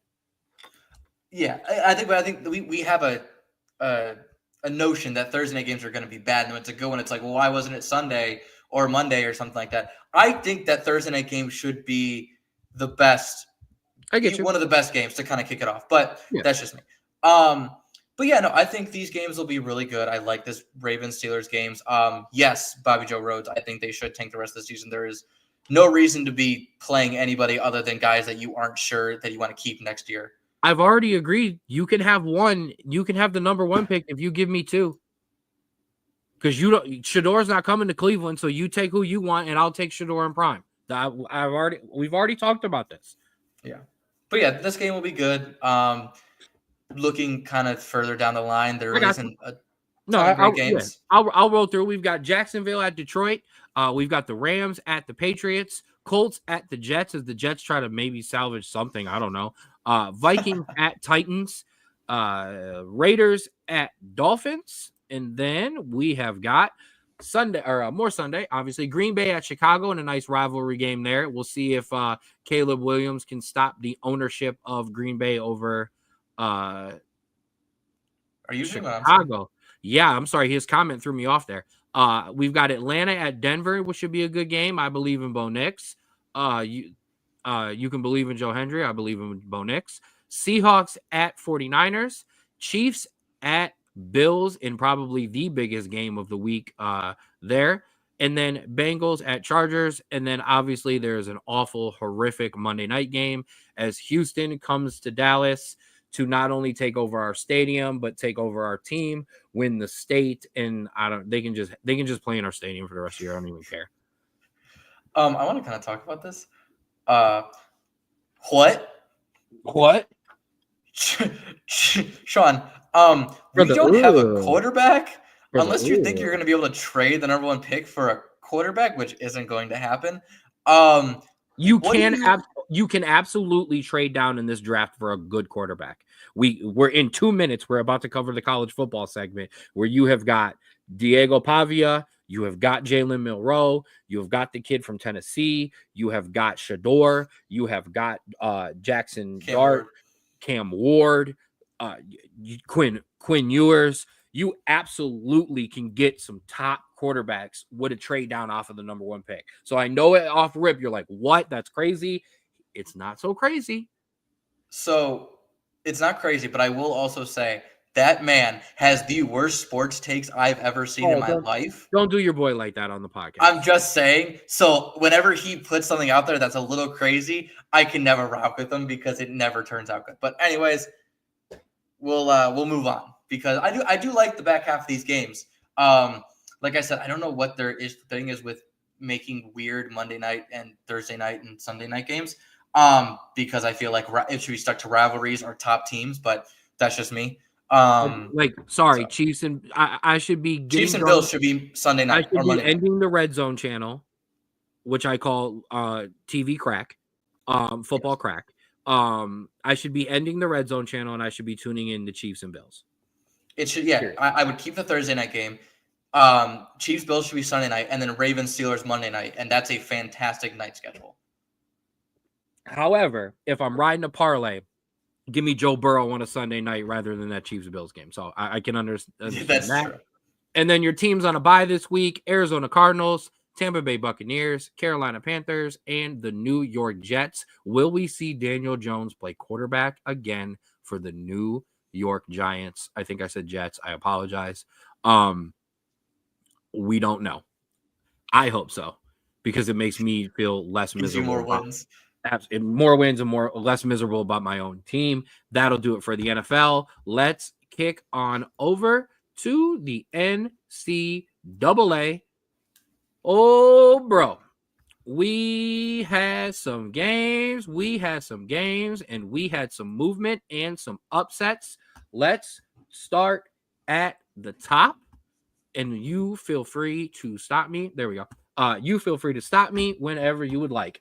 Yeah, I think we have a notion that Thursday night games are going to be bad, and when it's a good one, it's like, well, why wasn't it Sunday or Monday or something like that? I think that Thursday night games should be the best. I get you. One of the best games to kind of kick it off, but that's just me. But yeah, no, I think these games will be really good. I like this Ravens-Steelers games. Yes, Bobby Joe Rhodes, I think they should tank the rest of the season. There is no reason to be playing anybody other than guys that you aren't sure that you want to keep next year. I've already agreed. You can have one. You can have the number 1 pick if you give me 2. Because Shador's not coming to Cleveland, so you take who you want, and I'll take Shador in prime. We've already talked about this. Yeah, but yeah, this game will be good. Looking kind of further down the line, there isn't a ton of great games. Yeah. I'll roll through. We've got Jacksonville at Detroit. We've got the Rams at the Patriots. Colts at the Jets as the Jets try to maybe salvage something. I don't know. Vikings at Titans. Raiders at Dolphins. And then we have got Sunday, or more Sunday, obviously, Green Bay at Chicago in a nice rivalry game there. We'll see if Caleb Williams can stop the ownership of Green Bay over Are you doing what I'm saying? Chicago. Yeah, I'm sorry. His comment threw me off there. We've got Atlanta at Denver, which should be a good game. I believe in Bo Nix. You can believe in Joe Hendry. I believe in Bo Nix. Seahawks at 49ers. Chiefs at Bills in probably the biggest game of the week there. And then Bengals at Chargers. And then obviously there's an awful, horrific Monday night game as Houston comes to Dallas to not only take over our stadium, but take over our team, win the state. And they can just play in our stadium for the rest of the year. I don't even care. I want to kind of talk about this. What? Sean, we don't have a quarterback unless you think you're going to be able to trade the number one pick for a quarterback, which isn't going to happen. You can absolutely trade down in this draft for a good quarterback. We're in 2 minutes. We're about to cover the college football segment where you have got Diego Pavia, you have got Jalen Milroe, you have got the kid from Tennessee, you have got Shador, you have got Jackson Dart, Cam Ward, Quinn Ewers. You absolutely can get some top quarterbacks with a trade down off of the number one pick. So I know it off rip. You're like, what? That's crazy. It's not so crazy. So it's not crazy, but I will also say that man has the worst sports takes I've ever seen in my life. Don't do your boy like that on the podcast. I'm just saying. So whenever he puts something out there that's a little crazy, I can never rock with him because it never turns out good. But anyways, we'll move on because I do like the back half of these games. Like I said, I don't know what the thing is with making weird Monday night and Thursday night and Sunday night games. Because I feel like it should be stuck to rivalries or top teams, but that's just me. Chiefs and I should be Chiefs and Bills should be Sunday night. I should be ending the Red Zone channel, which I call TV crack, football crack. I should be ending the Red Zone channel and I should be tuning in the Chiefs and Bills. It should, yeah. I would keep the Thursday night game. Chiefs Bills should be Sunday night, and then Ravens Steelers Monday night, and that's a fantastic night schedule. However, if I'm riding a parlay, give me Joe Burrow on a Sunday night rather than that Chiefs-Bills game. So I can understand that's that. True. And then your teams on a bye this week, Arizona Cardinals, Tampa Bay Buccaneers, Carolina Panthers, and the New York Jets. Will we see Daniel Jones play quarterback again for the New York Giants? I think I said Jets. I apologize. We don't know. I hope so because it makes me feel less miserable. More wins. More wins and less miserable about my own team. That'll do it for the NFL. Let's kick on over to the NCAA. Oh, bro. We had some games. And we had some movement and some upsets. Let's start at the top. And you feel free to stop me. There we go. You feel free to stop me whenever you would like.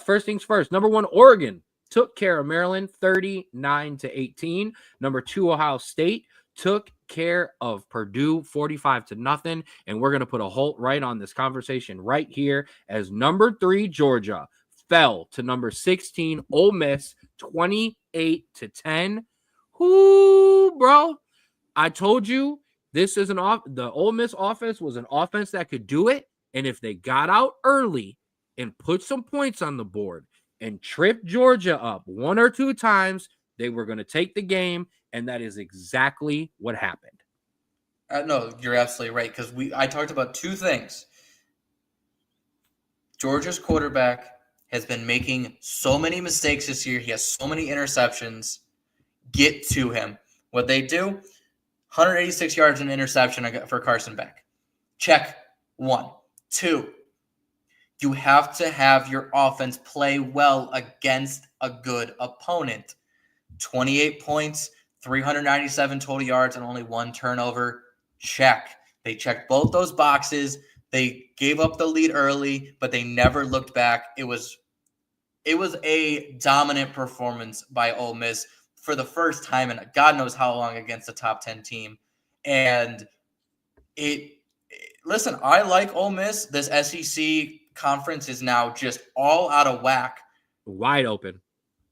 First things first. Number 1, Oregon took care of Maryland 39-18. Number 2, Ohio State took care of Purdue 45-0. And we're going to put a halt right on this conversation right here as number 3, Georgia fell to number 16, Ole Miss 28-10. Whoo, bro. I told you this is the Ole Miss offense was an offense that could do it. And if they got out early and put some points on the board and tripped Georgia up 1 or 2 times, they were going to take the game. And that is exactly what happened. No, you're absolutely right. Because I talked about 2 things. Georgia's quarterback has been making so many mistakes this year. He has so many interceptions. Get to him. What they do, 186 yards and interception for Carson Beck. Check 1. 2, you have to have your offense play well against a good opponent. 28 points, 397 total yards, and only 1 turnover. Check. They checked both those boxes. They gave up the lead early, but they never looked back. It was a dominant performance by Ole Miss for the first time in God knows how long against a top 10 team. And Listen, I like Ole Miss. This SEC conference is now just all out of whack. Wide open.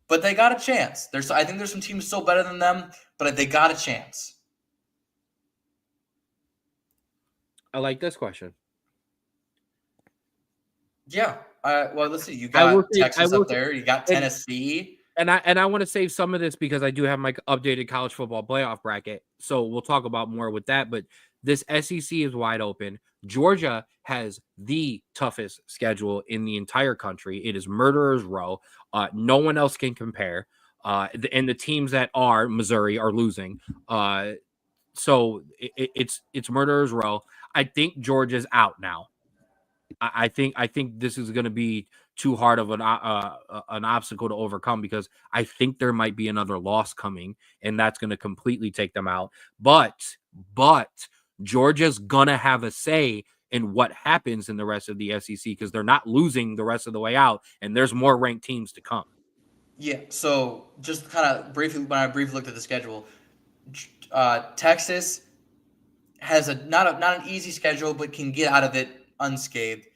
But they got a chance. I think there's some teams still better than them, but they got a chance. I like this question. Yeah. Well, let's see. You got Texas up there. You got Tennessee. And I want to save some of this because I do have my updated college football playoff bracket. So we'll talk about more with that. But this SEC is wide open. Georgia has the toughest schedule in the entire country. It is murderer's row. No one else can compare. And the teams that are Missouri are losing. So it's murderer's row. I think Georgia's out now. I think this is going to be too hard of an obstacle to overcome because I think there might be another loss coming, and that's going to completely take them out. But Georgia's going to have a say in what happens in the rest of the SEC because they're not losing the rest of the way out, and there's more ranked teams to come. Yeah. So just kind of briefly, when I briefly looked at the schedule, Texas has not an easy schedule, but can get out of it unscathed.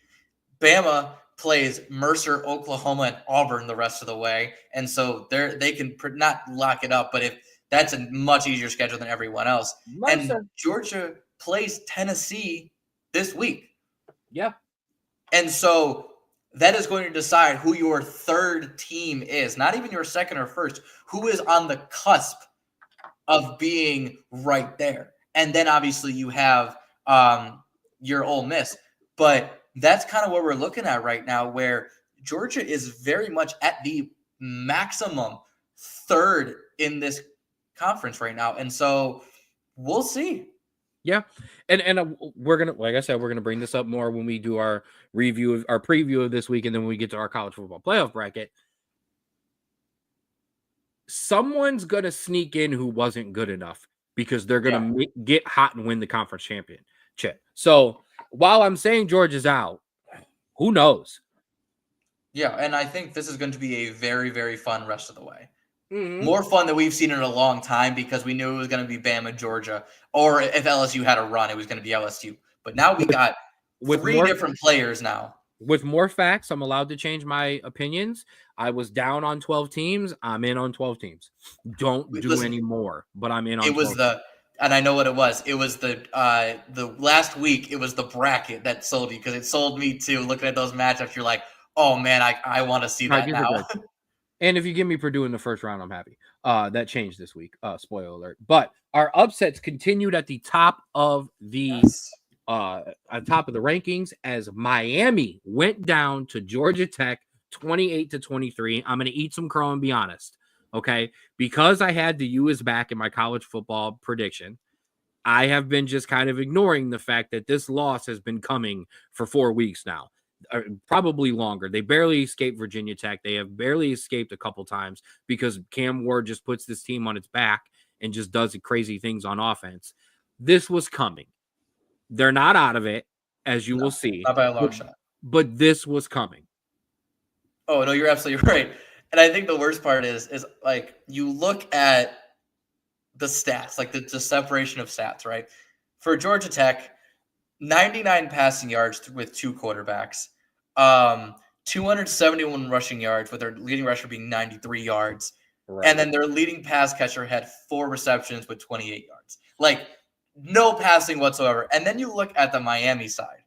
Bama plays Mercer, Oklahoma, and Auburn the rest of the way, and so they can not lock it up, but if that's a much easier schedule than everyone else. Mercer. And Georgia plays Tennessee this week. Yeah, and so that is going to decide who your third team is, not even your second or first. Who is on the cusp of being right there, and then obviously you have your Ole Miss, but that's kind of what we're looking at right now, where Georgia is very much at the maximum third in this conference right now. And so we'll see. Yeah. And we're going to, like I said, we're going to bring this up more when we do our preview of this week. And then when we get to our college football playoff bracket, someone's going to sneak in who wasn't good enough because they're going to get hot and win the conference championship. So while I'm saying Georgia's out, who knows? Yeah, and I think this is going to be a very, very fun rest of the way. Mm-hmm. More fun than we've seen in a long time because we knew it was going to be Bama, Georgia, or if LSU had a run, it was going to be LSU. But now we got three different players now. With more facts, I'm allowed to change my opinions. I was down on 12 teams. I'm in on 12 teams. Don't do any more, but I'm in on 12 teams. And I know what it was. It was the last week. It was the bracket that sold you because it sold me too. Looking at those matchups, you're like, oh man, I want to see that now. And if you give me Purdue in the first round, I'm happy. That changed this week. Spoiler alert. But our upsets continued at the top of the rankings as Miami went down to Georgia Tech 28-23. I'm going to eat some crow and be honest. Okay, because I had the U is back in my college football prediction, I have been just kind of ignoring the fact that this loss has been coming for 4 weeks now, probably longer. They barely escaped Virginia Tech. They have barely escaped a couple times because Cam Ward just puts this team on its back and just does crazy things on offense. This was coming. They're not out of it, as you will see. Not by a long shot. But this was coming. Oh, no, you're absolutely right. And I think the worst part is like you look at the stats, like the separation of stats, right? For Georgia Tech, 99 passing yards with two quarterbacks, 271 rushing yards with their leading rusher being 93 yards. Right. And then their leading pass catcher had 4 receptions with 28 yards. Like no passing whatsoever. And then you look at the Miami side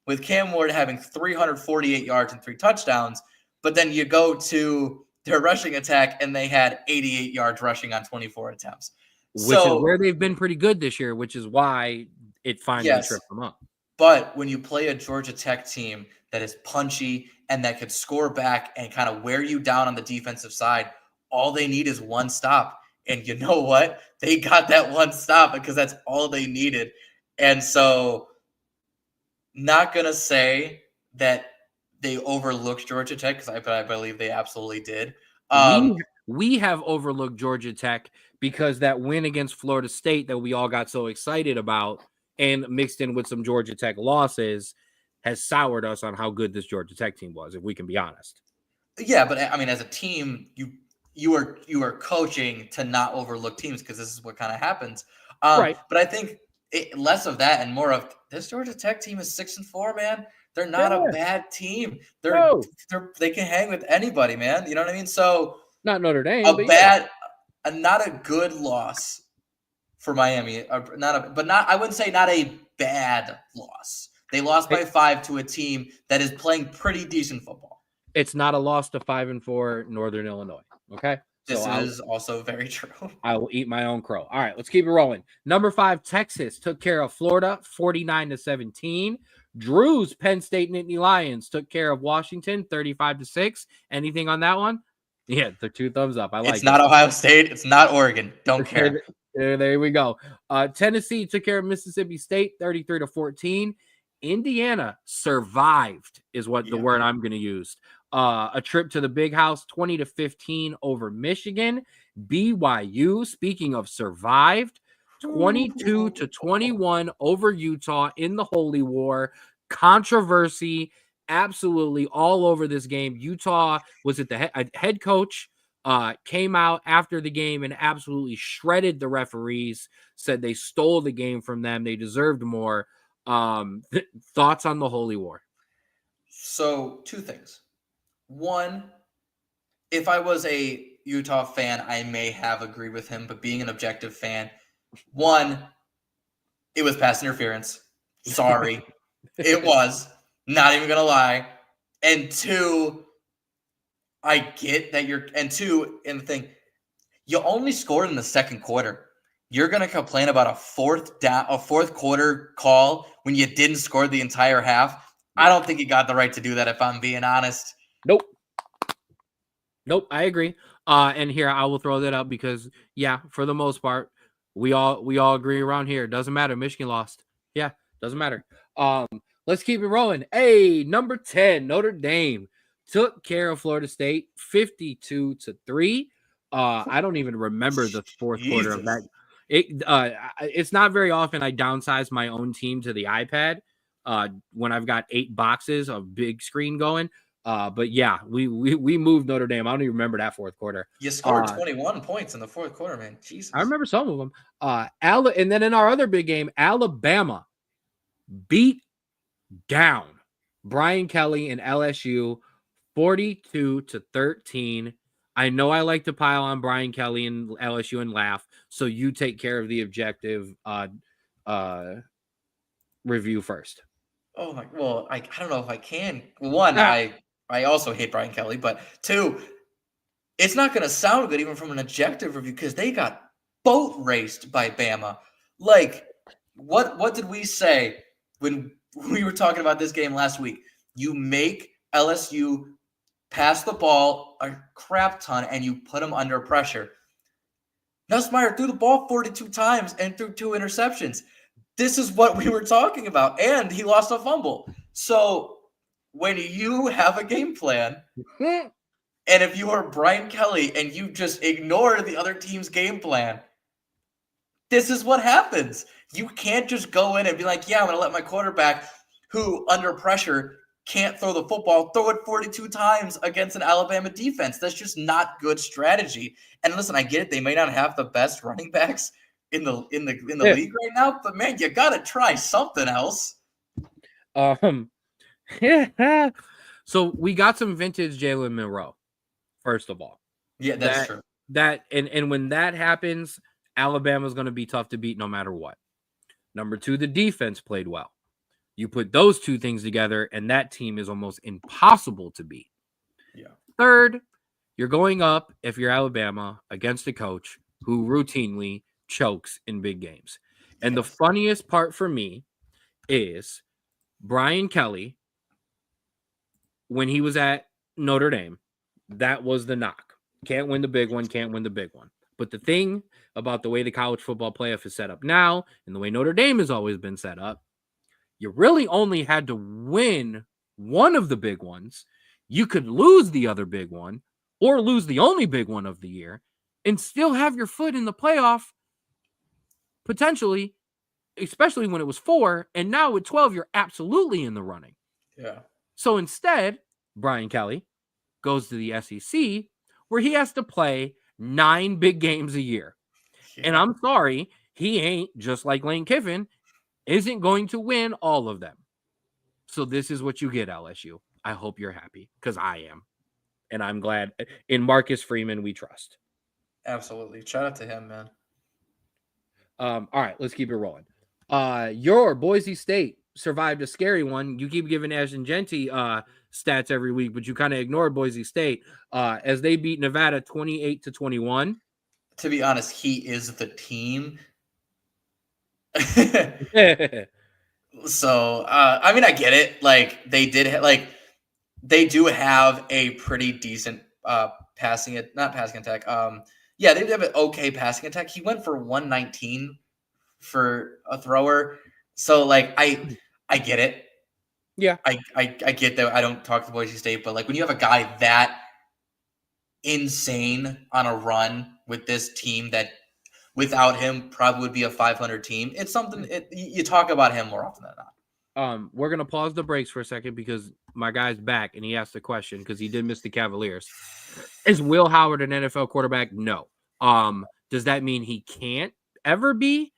with Cam Ward having 348 yards and 3 touchdowns. But then you go to their rushing attack, and they had 88 yards rushing on 24 attempts. Which is where they've been pretty good this year, which is why it finally tripped them up. But when you play a Georgia Tech team that is punchy and that could score back and kind of wear you down on the defensive side, all they need is one stop. And you know what? They got that one stop because that's all they needed. And so not going to say that they overlooked Georgia Tech because I believe they absolutely did. We have overlooked Georgia Tech because that win against Florida State that we all got so excited about and mixed in with some Georgia Tech losses has soured us on how good this Georgia Tech team was, if we can be honest. Yeah, but I mean, as a team, you are coaching to not overlook teams because this is what kind of happens. Right. But I think less of that and more of this Georgia Tech team is 6-4, man. They're not a bad team. They can hang with anybody, man. You know what I mean? So not Notre Dame, but not a good loss for Miami. I wouldn't say not a bad loss. They lost by 5 to a team that is playing pretty decent football. It's not a loss to 5-4 Northern Illinois. Okay. This is also very true. I will eat my own crow. All right, let's keep it rolling. Number 5, Texas took care of Florida 49-17. Drew's Penn State Nittany Lions took care of Washington 35-6. Anything on that one? Yeah, they're 2 thumbs up. I like it. It's not Ohio State. It's not Oregon. Don't care. There we go. Tennessee took care of Mississippi State 33-14. Indiana survived is what the word I'm going to use. A trip to the big house 20-15 over Michigan. BYU, speaking of survived, 22-21 over Utah in the Holy War. Controversy absolutely all over this game. Utah was at the head coach came out after the game and absolutely shredded the referees, said they stole the game from them. They deserved more. Thoughts on the Holy War? So 2 things. One, if I was a Utah fan, I may have agreed with him, but being an objective fan, 1, it was pass interference. Sorry. It was. Not even going to lie. And 2, I get that and the thing, you only scored in the second quarter. You're going to complain about a fourth quarter call when you didn't score the entire half. I don't think you got the right to do that, if I'm being honest. Nope, I agree. And here I will throw that up because, yeah, for the most part, we all agree around here. Doesn't matter. Michigan lost. Yeah, doesn't matter. Let's keep it rolling. Hey, number 10, Notre Dame took care of Florida State 52-3. I don't even remember the fourth quarter of that. It's not very often I downsize my own team to the iPad when I've got 8 boxes of big screen going. But yeah, we moved Notre Dame. I don't even remember that fourth quarter. You scored 21 points in the fourth quarter, man. Jesus. I remember some of them. And then in our other big game, Alabama beat down Brian Kelly and LSU 42-13. I know I like to pile on Brian Kelly and LSU and laugh. So you take care of the objective review first. Oh my! Well, I don't know if I can. 1, I also hate Brian Kelly, but 2, it's not going to sound good even from an objective review because they got boat raced by Bama. Like, what did we say when we were talking about this game last week? You make LSU pass the ball a crap ton and you put them under pressure. Nussmeier threw the ball 42 times and threw 2 interceptions. This is what we were talking about, and he lost a fumble. So when you have a game plan, and if you are Brian Kelly and you just ignore the other team's game plan, this is what happens. You can't just go in and be like, yeah, I'm going to let my quarterback, who under pressure can't throw the football, throw it 42 times against an Alabama defense. That's just not good strategy. And listen, I get it. They may not have the best running backs in the league right now, but man, you got to try something else. Yeah. So we got some vintage Jalen Monroe, first of all. Yeah, that's true. And when that happens, Alabama's going to be tough to beat no matter what. Number 2, the defense played well. You put those 2 things together, and that team is almost impossible to beat. Yeah. Third, you're going up, if you're Alabama, against a coach who routinely chokes in big games. And the funniest part for me is Brian Kelly, when he was at Notre Dame, that was the knock. Can't win the big one, can't win the big one. But the thing about the way the college football playoff is set up now and the way Notre Dame has always been set up, you really only had to win one of the big ones. You could lose the other big one or lose the only big one of the year and still have your foot in the playoff potentially, especially when it was 4. And now with 12, you're absolutely in the running. Yeah. So instead, Brian Kelly goes to the SEC where he has to play 9 big games a year. Yeah. And I'm sorry, he ain't, just like Lane Kiffin, isn't going to win all of them. So this is what you get, LSU. I hope you're happy because I am. And I'm glad in Marcus Freeman we trust. Absolutely. Shout out to him, man. All right, let's keep it rolling. Your Boise State survived a scary one. You keep giving Ashton Genty stats every week, but you kind of ignore Boise State as they beat Nevada 28-21. To be honest, he is the team. So, I mean, I get it. Like they they do have a pretty decent not passing attack. Yeah, they have an okay passing attack. He went for 119 for a thrower. So, like, I get it. Yeah, I get that. I don't talk to Boise State, but like when you have a guy that insane on a run with this team that without him probably would be a 500 team, it's something you talk about him more often than not. We're gonna pause the breaks for a second because my guy's back and he asked the question because he did miss the Cavaliers. Is Will Howard an NFL quarterback? No. Does that mean he can't ever be?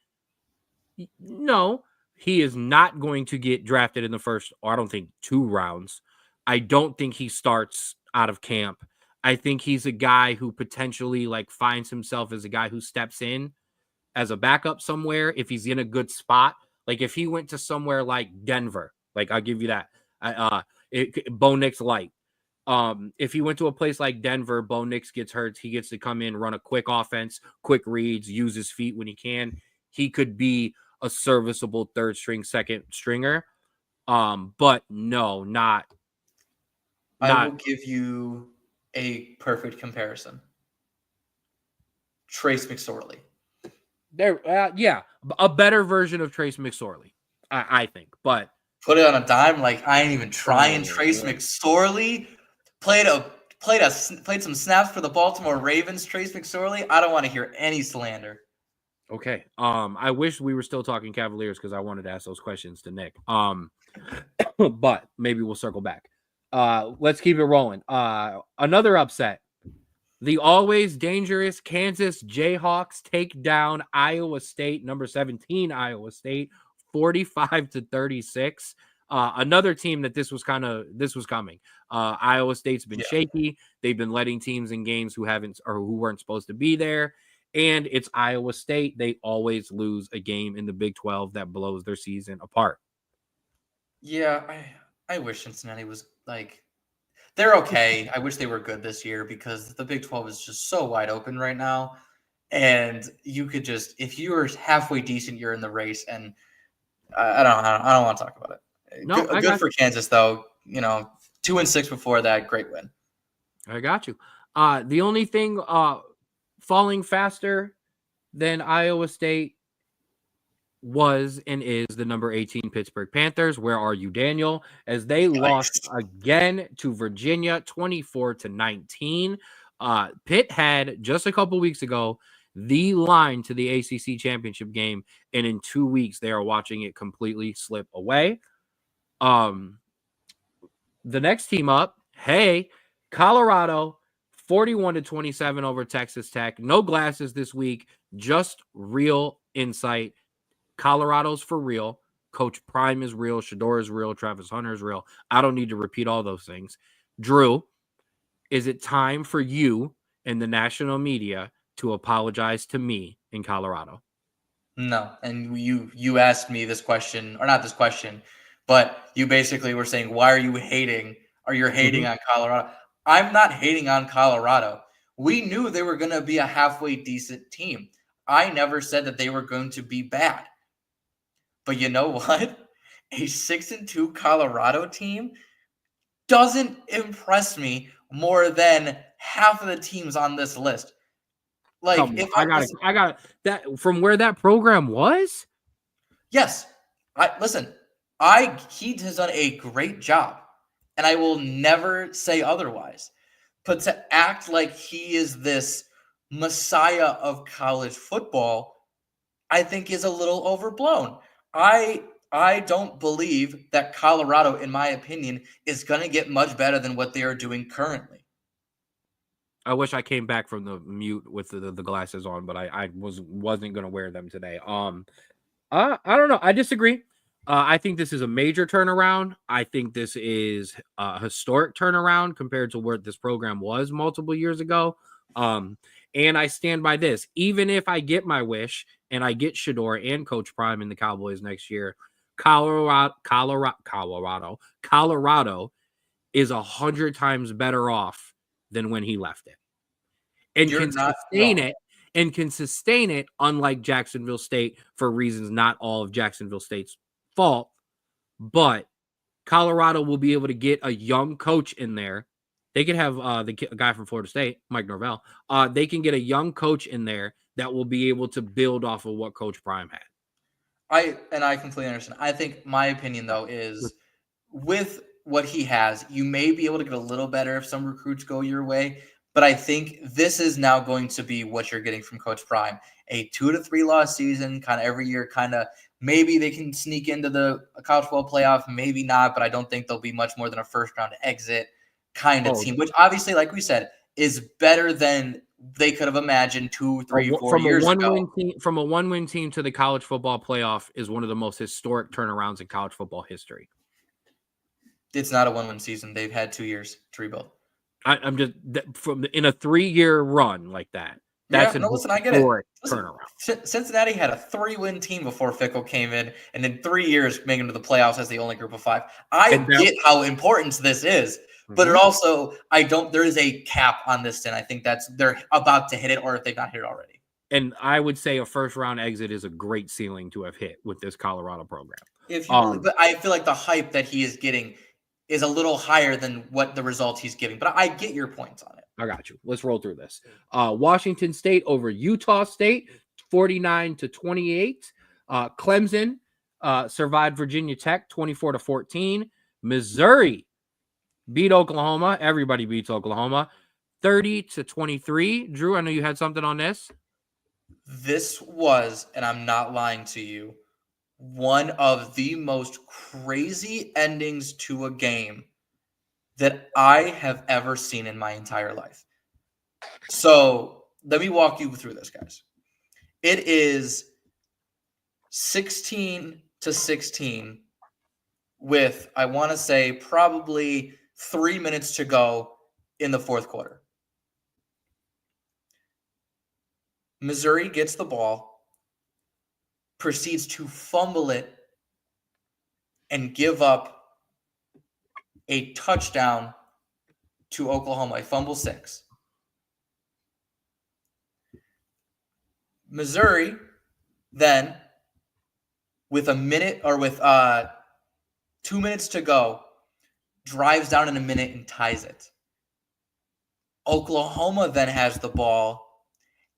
No. He is not going to get drafted in the first, or I don't think 2 rounds. I don't think he starts out of camp. I think he's a guy who potentially like finds himself as a guy who steps in as a backup somewhere if he's in a good spot. Like if he went to somewhere like Denver, like I'll give you that. Bo Nix light. If he went to a place like Denver, Bo Nix gets hurt. He gets to come in, run a quick offense, quick reads, use his feet when he can. He could be a serviceable third string, second stringer. But no, not. I will give you a perfect comparison. Trace McSorley. There, yeah, a better version of Trace McSorley, I think. But put it on a dime, like I ain't even trying. Trace McSorley played some snaps for the Baltimore Ravens. Trace McSorley, I don't want to hear any slander. Okay. I wish we were still talking Cavaliers because I wanted to ask those questions to Nick. But maybe we'll circle back. Let's keep it rolling. Another upset. The always dangerous Kansas Jayhawks take down Iowa State, number 17 Iowa State, 45-36. Another team that this was coming. Iowa State's been shaky. They've been letting teams in games who weren't supposed to be there. And it's Iowa State. They always lose a game in the Big 12 that blows their season apart. Yeah, I wish Cincinnati was like, they're okay. I wish they were good this year because the Big 12 is just so wide open right now. And you could just, if you were halfway decent, you're in the race. And I don't want to talk about it. No, good for Kansas though. 2-6 before that, great win. I got you. The only thing falling faster than Iowa State was and is the number 18 Pittsburgh Panthers. Where are you, Daniel? As they lost again to Virginia 24-19. Pitt had just a couple weeks ago the line to the ACC championship game, and in 2 weeks they are watching it completely slip away. The next team up, Colorado 41-27 over Texas Tech. No glasses this week, just real insight. Colorado's for real. Coach Prime is real. Shador is real. Travis Hunter is real. I don't need to repeat all those things. Drew, is it time for you and the national media to apologize to me in Colorado? No. And you asked me this question, or not this question, but you basically were saying, why are you hating? Or you're hating on Colorado? I'm not hating on Colorado. We knew they were going to be a halfway decent team. I never said that they were going to be bad. But you know what? A 6-2 Colorado team doesn't impress me more than half of the teams on this list. Like, I got that from where that program was. Yes, he has done a great job, and I will never say otherwise. But to act like he is this messiah of college football, I think is a little overblown. I don't believe that Colorado, in my opinion, is going to get much better than what they are doing currently. I wish I came back from the mute with the glasses on, but I wasn't going to wear them today. I don't know. I disagree. I think this is a major turnaround. I think this is a historic turnaround compared to where this program was multiple years ago. And I stand by this. Even if I get my wish and I get Shador and Coach Prime in the Cowboys next year, Colorado is 100 times better off than when he left it, and You're can not sustain wrong. it and can sustain it, unlike Jacksonville State, for reasons not all of Jacksonville State's fault. But Colorado will be able to get a young coach in there. They can have the guy from Florida State, Mike Norvell. They can get a young coach in there that will be able to build off of what Coach Prime had. I completely understand. I think my opinion though is with what he has, you may be able to get a little better if some recruits go your way. But I think this is now going to be what you're getting from Coach Prime. A 2 to 3 loss season, kind of every year, kind of maybe they can sneak into the college football playoff, maybe not, but I don't think they'll be much more than a first round exit kind of team, which obviously, like we said, is better than they could have imagined 2, 3, 4 years ago. From a one-win team to the college football playoff is one of the most historic turnarounds in college football history. It's not a 1-win season. They've had 2 years to rebuild. I'm just from in a 3-year run like that. That's listen, I get it. Turnaround. Cincinnati had a 3-win team before Fickle came in, and in 3 years making it to the playoffs as the only group of 5. I get how important this is, but it also there is a cap on this, and I think they're about to hit it, or if they've not hit it already. And I would say a first round exit is a great ceiling to have hit with this Colorado program. But I feel like the hype that he is getting is a little higher than what the results he's giving. But I get your points on it. I got you. Let's roll through this. Washington State over Utah State, 49-28. Clemson survived Virginia Tech, 24-14. Missouri beat Oklahoma. Everybody beats Oklahoma, 30-23. Drew, I know you had something on this. This was, and I'm not lying to you, one of the most crazy endings to a game that I have ever seen in my entire life. So let me walk you through this, guys. It is 16-16 with, I want to say, probably 3 minutes to go in the fourth quarter. Missouri gets the ball, proceeds to fumble it, and give up a touchdown to Oklahoma, a fumble 6. Missouri then, with 2 minutes to go, drives down in a minute and ties it. Oklahoma then has the ball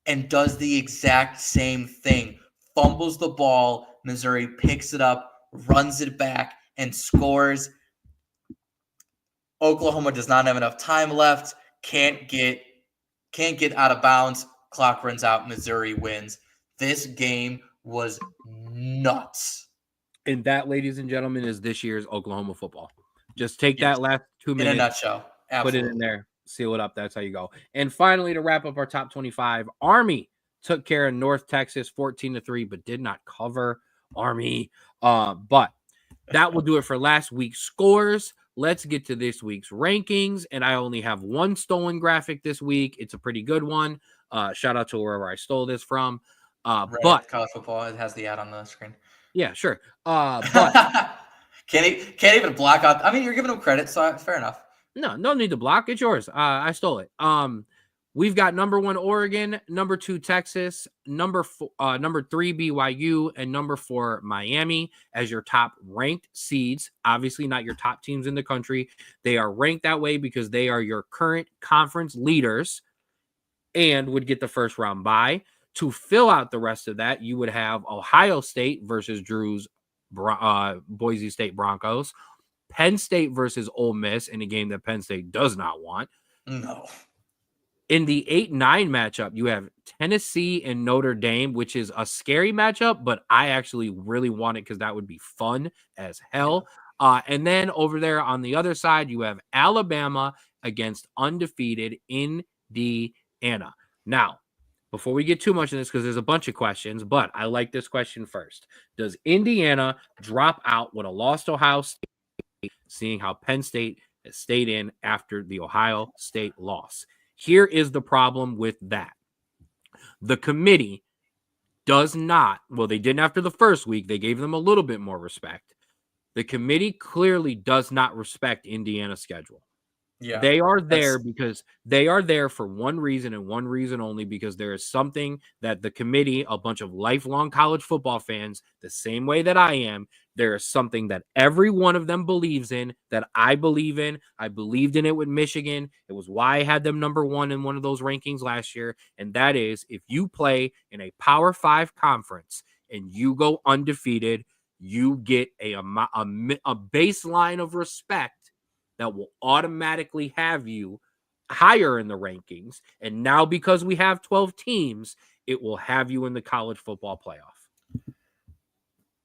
and does the exact same thing. Fumbles the ball. Missouri picks it up, runs it back, and scores. Oklahoma does not have enough time left. Can't get out of bounds. Clock runs out. Missouri wins. This game was nuts. And that, ladies and gentlemen, is this year's Oklahoma football. Just take that last 2 minutes. In a nutshell. Absolutely. Put it in there. Seal it up. That's how you go. And finally, to wrap up our top 25, Army took care of North Texas 14-3, but did not cover. Army. But that will do it for last week's scores. Let's get to this week's rankings. And I only have one stolen graphic this week. It's a pretty good one. Shout out to wherever I stole this from. But college football, it has the ad on the screen. Yeah, sure. But can't even block out. I mean, you're giving them credit, so fair enough. No need to block. It's yours. I stole it. We've got number 1 Oregon, number 2 Texas, number 3 BYU, and number 4 Miami as your top ranked seeds. Obviously, not your top teams in the country. They are ranked that way because they are your current conference leaders and would get the first round bye. To fill out the rest of that, you would have Ohio State versus Drew's Boise State Broncos, Penn State versus Ole Miss in a game that Penn State does not want. No. In the 8-9 matchup, you have Tennessee and Notre Dame, which is a scary matchup, but I actually really want it because that would be fun as hell. And then over there on the other side, you have Alabama against undefeated Indiana. Now, before we get too much in this, because there's a bunch of questions, but I like this question first. Does Indiana drop out with a lost Ohio State, seeing how Penn State has stayed in after the Ohio State loss? Here is the problem with that. The committee does not, well, they didn't after the first week. They gave them a little bit more respect. The committee clearly does not respect Indiana's schedule. Yeah, they are there because they are there for one reason and one reason only, because there is something that the committee, a bunch of lifelong college football fans, the same way that I am, there is something that every one of them believes in, that I believe in. I believed in it with Michigan. It was why I had them number one in one of those rankings last year. And that is, if you play in a Power 5 conference and you go undefeated, you get a baseline of respect that will automatically have you higher in the rankings. And now, because we have 12 teams, it will have you in the college football playoff.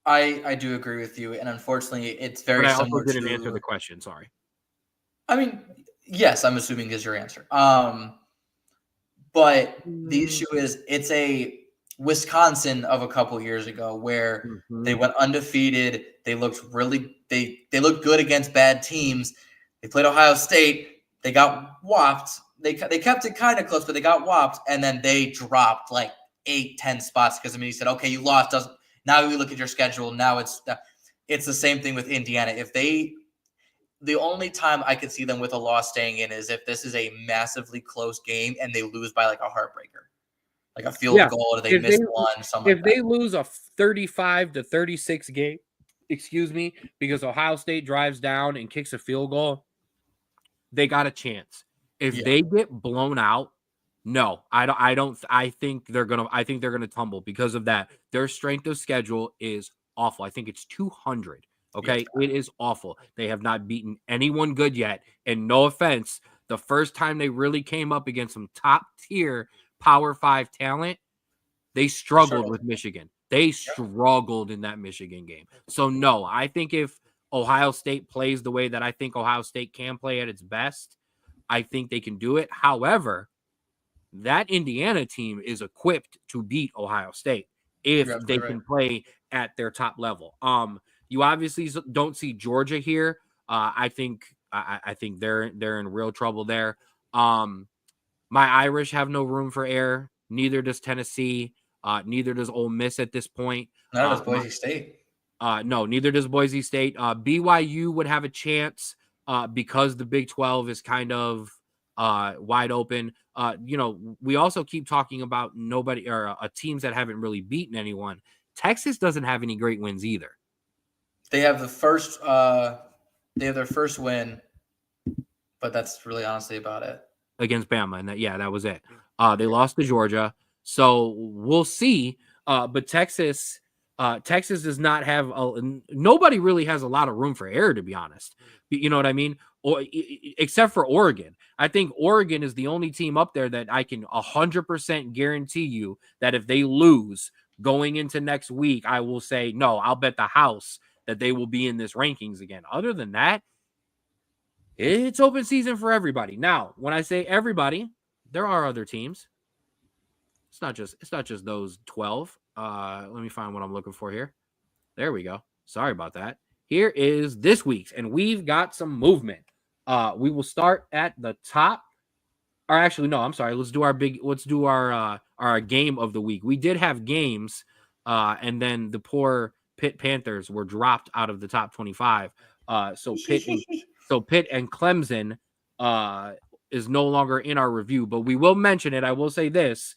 I do agree with you. And unfortunately, it's very but I similar also didn't to... answer the question. Sorry. I mean, yes, I'm assuming is your answer. But the issue is, it's a Wisconsin of a couple years ago where they went undefeated. They looked they looked good against bad teams. They played Ohio State. They got whopped. They kept it kind of close, but they got whopped, and then they dropped like 8-10 spots because, I mean, he said, okay, you lost. Now we look at your schedule. Now it's the same thing with Indiana. The only time I could see them with a loss staying in is if this is a massively close game and they lose by like a heartbreaker, like a field goal, or they miss one, something like that. If they lose a 35-36 game, because Ohio State drives down and kicks a field goal, they got a chance. If they get blown out, no, I think they're gonna tumble because of that. Their strength of schedule is awful. I think it's 200. Okay, it is awful. They have not beaten anyone good yet. And no offense, the first time they really came up against some top tier Power 5 talent, they struggled with Michigan. They struggled in that Michigan game. So no, I think if Ohio State plays the way that I think Ohio State can play at its best, I think they can do it. However, that Indiana team is equipped to beat Ohio State if they can play at their top level. You obviously don't see Georgia here. I think they're in real trouble there. My Irish have no room for error. Neither does Tennessee. Neither does Ole Miss at this point. Neither does Boise State. No, neither does Boise State. BYU would have a chance because the Big 12 is kind of wide open. We also keep talking about teams that haven't really beaten anyone. Texas doesn't have any great wins either. They have their first win, but that's really honestly about it. Against Bama, and that was it. They lost to Georgia, so we'll see. But Texas does not have nobody really has a lot of room for error, to be honest. You know what I mean? Or except for Oregon. I think Oregon is the only team up there that I can 100% guarantee you that if they lose going into next week, I will say, no, I'll bet the house that they will be in this rankings again. Other than that, it's open season for everybody. Now, when I say everybody, there are other teams. It's not just those 12. Let me find what I'm looking for here. There we go. Sorry about that. Here is this week's, and we've got some movement. We will start at the top. Or actually, no, I'm sorry. Let's do our game of the week. We did have games, and then the poor Pitt Panthers were dropped out of the top 25. So Pitt and Clemson is no longer in our review, but we will mention it. I will say this.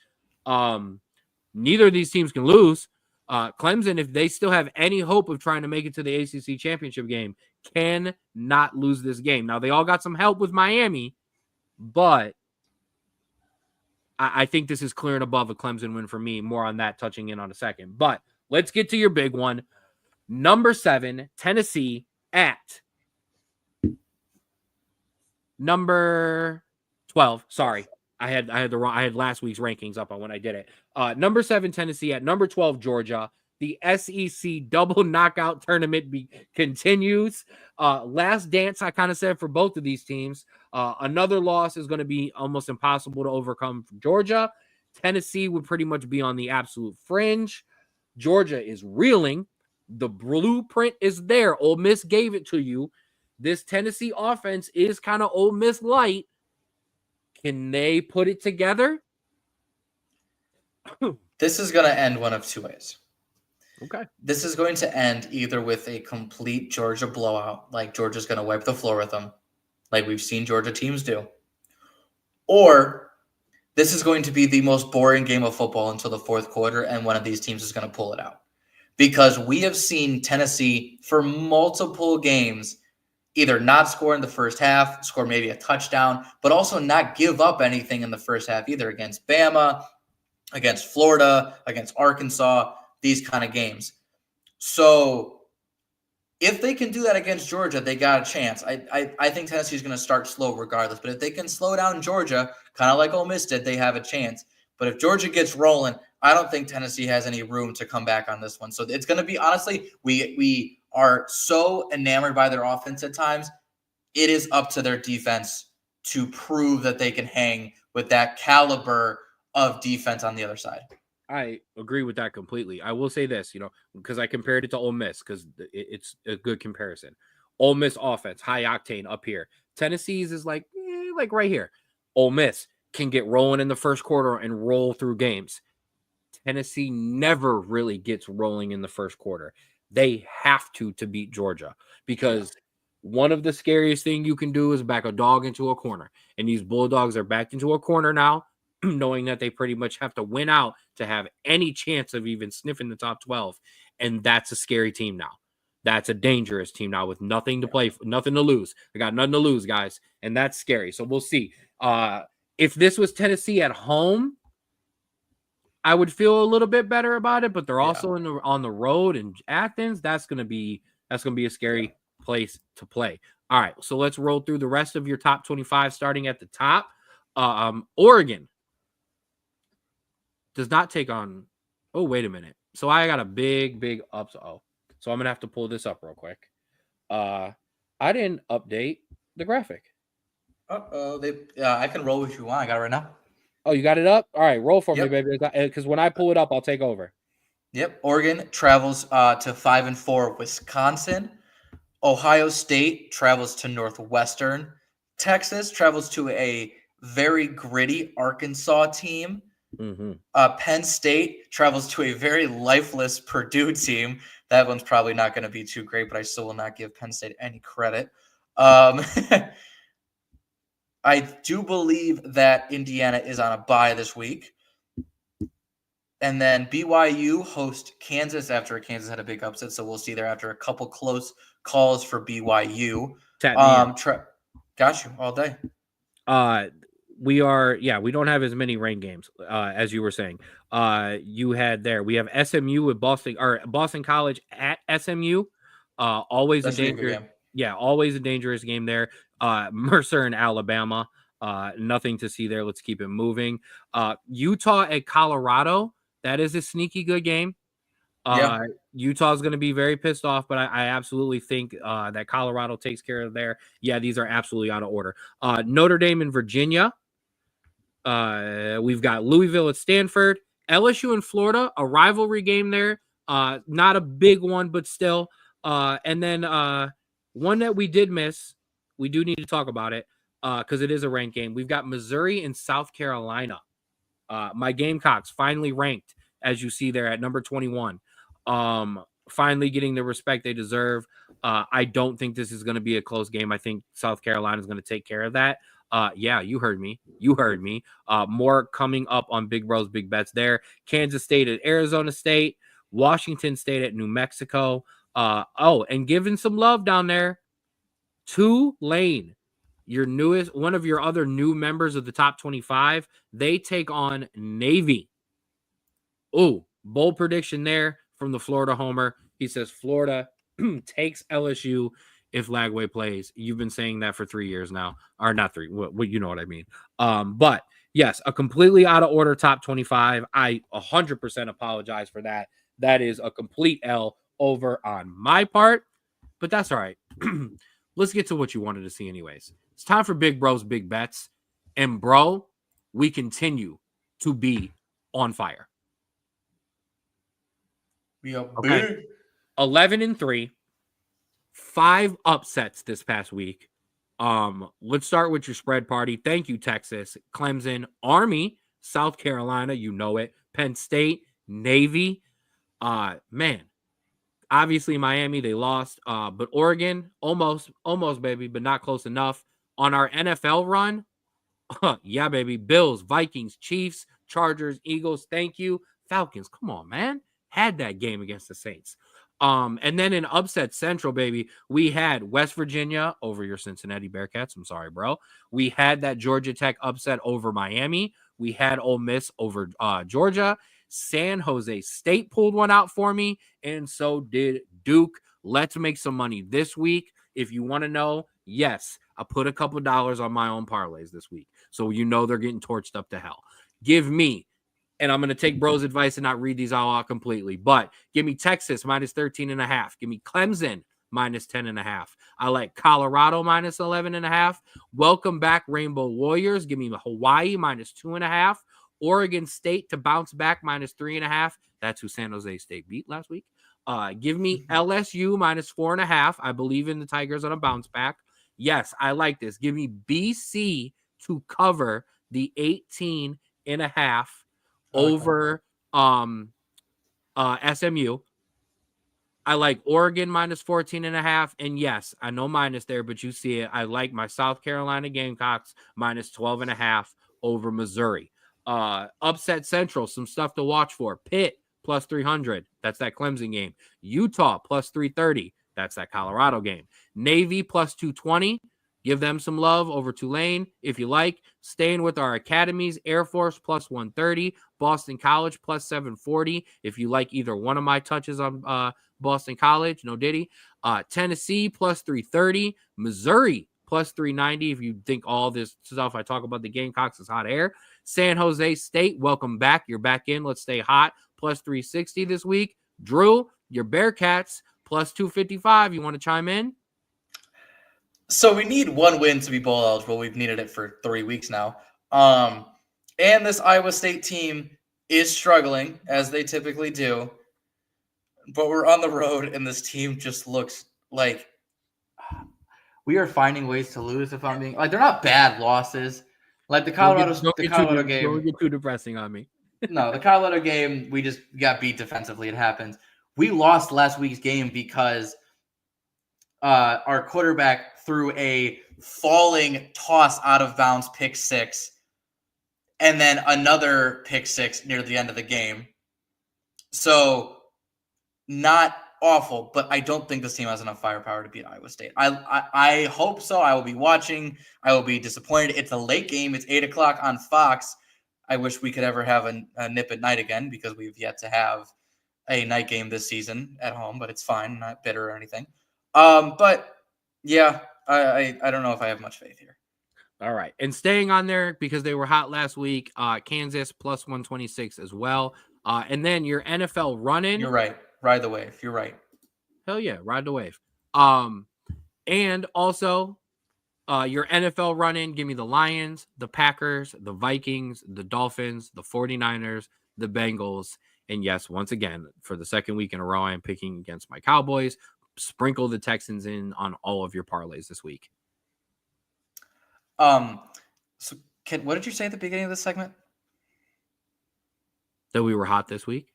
Neither of these teams can lose. Clemson, if they still have any hope of trying to make it to the ACC championship game, can not lose this game. Now, they all got some help with Miami, but I think this is clear and above a Clemson win for me. More on that touching in on a second. But let's get to your big one. Number 7, Tennessee at number 12. Sorry. I had last week's rankings up on when I did it. Number 7, Tennessee at number 12, Georgia. The SEC double knockout tournament continues. Last dance, I kind of said for both of these teams. Another loss is going to be almost impossible to overcome for Georgia. Tennessee would pretty much be on the absolute fringe. Georgia is reeling. The blueprint is there. Ole Miss gave it to you. This Tennessee offense is kind of Ole Miss light. Can they put it together? This is going to end one of two ways. Okay. This is going to end either with a complete Georgia blowout, like Georgia's going to wipe the floor with them, like we've seen Georgia teams do. Or this is going to be the most boring game of football until the fourth quarter, and one of these teams is going to pull it out. Because we have seen Tennessee for multiple games either not score in the first half, score maybe a touchdown, but also not give up anything in the first half either, against Bama, against Florida, against Arkansas, these kind of games. So if they can do that against Georgia, they got a chance. I think Tennessee is going to start slow regardless, but if they can slow down Georgia, kind of like Ole Miss did, they have a chance. But if Georgia gets rolling, I don't think Tennessee has any room to come back on this one. So it's going to be, honestly, we are so enamored by their offense at times. It is up to their defense to prove that they can hang with that caliber of defense on the other side. I agree with that completely. I will say this, because I compared it to Ole Miss because it's a good comparison. Ole Miss offense, high octane up here. Tennessee's is like right here. Ole Miss can get rolling in the first quarter and roll through games. Tennessee never really gets rolling in the first quarter. They have to beat Georgia because one of the scariest thing you can do is back a dog into a corner. And these Bulldogs are backed into a corner now, knowing that they pretty much have to win out to have any chance of even sniffing the top 12. And that's a scary team now. That's a dangerous team now with nothing to play for, nothing to lose. They got nothing to lose, guys. And that's scary. So we'll see. If this was Tennessee at home, I would feel a little bit better about it, but they're also on the road in Athens. That's gonna be a scary place to play. All right, so let's roll through the rest of your top 25, starting at the top. Oregon does not take on. Oh, wait a minute. So I got a big ups. Oh, so I'm gonna have to pull this up real quick. I didn't update the graphic. I can roll if you want. I got it right now. Oh, you got it up? All right, roll for me, baby. Because when I pull it up, I'll take over. Yep. Oregon travels to 5-4 Wisconsin. Ohio State travels to Northwestern. Texas travels to a very gritty Arkansas team. Mm-hmm. Penn State travels to a very lifeless Purdue team. That one's probably not going to be too great, but I still will not give Penn State any credit. I do believe that Indiana is on a bye this week. And then BYU host Kansas after Kansas had a big upset. So we'll see there after a couple close calls for BYU. Got you all day. We don't have as many rain games as you were saying. We have SMU with Boston College at SMU. Always a dangerous game. Yeah, always a dangerous game there. Mercer in Alabama. Nothing to see there. Let's keep it moving. Utah at Colorado. That is a sneaky good game. Utah's going to be very pissed off, but I absolutely think that Colorado takes care of there. Yeah, these are absolutely out of order. Notre Dame and Virginia. We've got Louisville at Stanford. LSU and Florida, a rivalry game there. Not a big one, but still. And then one that we did miss. We do need to talk about it because it is a ranked game. We've got Missouri and South Carolina. My Gamecocks finally ranked, as you see there, at number 21. Finally getting the respect they deserve. I don't think this is going to be a close game. I think South Carolina is going to take care of that. You heard me. More coming up on Big Bros, Big Bets there. Kansas State at Arizona State. Washington State at New Mexico. And giving some love down there. Tulane, one of your other new members of the top 25, they take on Navy. Oh, bold prediction there from the Florida homer. He says Florida takes LSU if Lagway plays. You've been saying that for 3 years now, or not 3. Well, you know what I mean. But yes, a completely out of order top 25. I 100% apologize for that. That is a complete L over on my part, but that's all right. Let's get to what you wanted to see anyways. It's time for Big Bros, Big Bets. And bro, we continue to be on fire. Yeah, Okay. 11-3, 5 upsets this past week. Let's start with your spread party. Thank you, Texas, Clemson, Army, South Carolina, you know it, Penn State, Navy. Man, obviously Miami, they lost. But Oregon, almost, baby, but not close enough. On our NFL run, yeah, baby, Bills, Vikings, Chiefs, Chargers, Eagles, thank you. Falcons, come on, man. Had that game against the Saints. And then in upset central, baby, we had West Virginia over your Cincinnati Bearcats. I'm sorry, bro. We had that Georgia Tech upset over Miami. We had Ole Miss over Georgia. San Jose State pulled one out for me, and so did Duke. Let's make some money this week. If you want to know, yes, I put a couple dollars on my own parlays this week, so you know they're getting torched up to hell. Give me, and I'm going to take bro's advice and not read these all out completely, but give me Texas minus 13.5. Give me Clemson minus 10.5. I like Colorado minus 11.5. Welcome back, Rainbow Warriors. Give me Hawaii minus 2.5. Oregon State to bounce back minus 3.5. That's who San Jose State beat last week. Give me LSU minus 4.5. I believe in the Tigers on a bounce back. Yes, I like this. Give me BC to cover the 18.5 over SMU. I like Oregon minus 14.5. And yes, I know minus there, but you see it. I like my South Carolina Gamecocks minus 12.5 over Missouri. Upset Central, some stuff to watch for. Pitt plus 300. That's that Clemson game. Utah plus 330. That's that Colorado game. Navy plus 220. Give them some love over Tulane if you like. Staying with our academies, Air Force plus 130. Boston College plus 740. If you like either one of my touches on Boston College, no diddy. Tennessee plus 330. Missouri plus 390. If you think all this stuff I talk about the Gamecocks is hot air. San Jose State, welcome back. You're back in. Let's stay hot. Plus 360 this week. Drew, your Bearcats plus 255. You want to chime in? So we need one win to be bowl eligible. We've needed it for 3 weeks now. And this Iowa State team is struggling, as they typically do. But we're on the road, and this team just looks like we are finding ways to lose. If I'm being like, they're not bad losses. Like the Colorado game. Don't get too depressing on me. No, the Colorado game, we just got beat defensively. It happens. We lost last week's game because our quarterback threw a falling toss out of bounds pick six, and then another pick six near the end of the game. So not awful, but I don't think this team has enough firepower to beat Iowa State. I hope so. I will be watching. I will be disappointed. It's a late game. It's 8 o'clock on Fox. I wish we could ever have a nip at night again because we've yet to have a night game this season at home, but it's fine. I'm not bitter or anything. But yeah, I don't know if I have much faith here. All right. And staying on there because they were hot last week, Kansas plus 126 as well. And then your NFL run-in. You're right. Ride the wave. You're right. Hell yeah. Ride the wave. And also your NFL run-in, give me the Lions, the Packers, the Vikings, the Dolphins, the 49ers, the Bengals. And yes, once again, for the second week in a row, I'm picking against my Cowboys. Sprinkle the Texans in on all of your parlays this week. So what did you say at the beginning of this segment? That we were hot this week?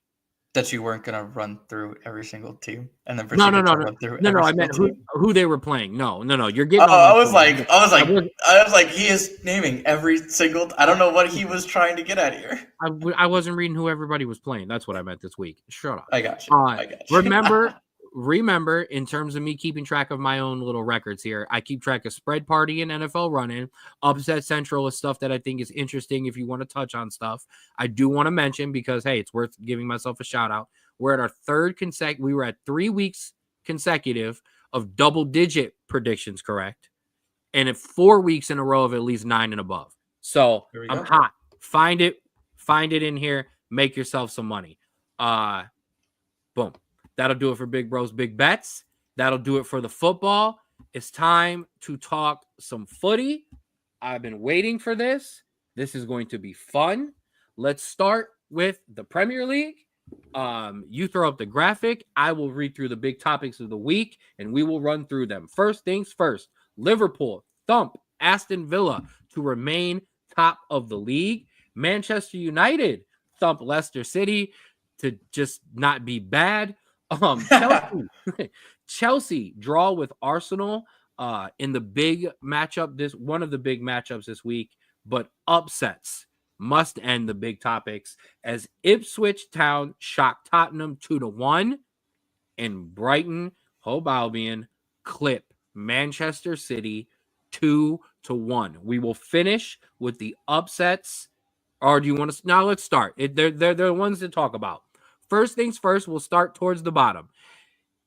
That you weren't going to run through every single team and then no. I meant who they were playing. No. You're getting. I was like, he is naming every single. I don't know what he was trying to get at here. I wasn't reading who everybody was playing. That's what I meant this week. Shut up. I got you. Remember, in terms of me keeping track of my own little records here, I keep track of spread party and NFL run-in. Upset Central is stuff that I think is interesting if you want to touch on stuff. I do want to mention because, hey, it's worth giving myself a shout out. We're at our third we were at 3 weeks consecutive of double-digit predictions correct, and at 4 weeks in a row of at least 9 and above. So I'm hot. Find it in here. Make yourself some money. Boom. That'll do it for Big Bros Big Bets. That'll do it for the football. It's time to talk some footy. I've been waiting for this. This is going to be fun. Let's start with the Premier League. You throw up the graphic. I will read through the big topics of the week, and we will run through them. First things first, Liverpool thump Aston Villa to remain top of the league. Manchester United thump Leicester City to just not be bad. Chelsea, Chelsea draw with Arsenal in the big matchup. This one of the big matchups this week, but upsets must end the big topics as Ipswich Town shocked Tottenham 2-1, and Brighton Hove Albion clip Manchester City 2-1. We will finish with the upsets. Or do you want to now? Let's start. They're the ones to talk about. First things first. We'll start towards the bottom.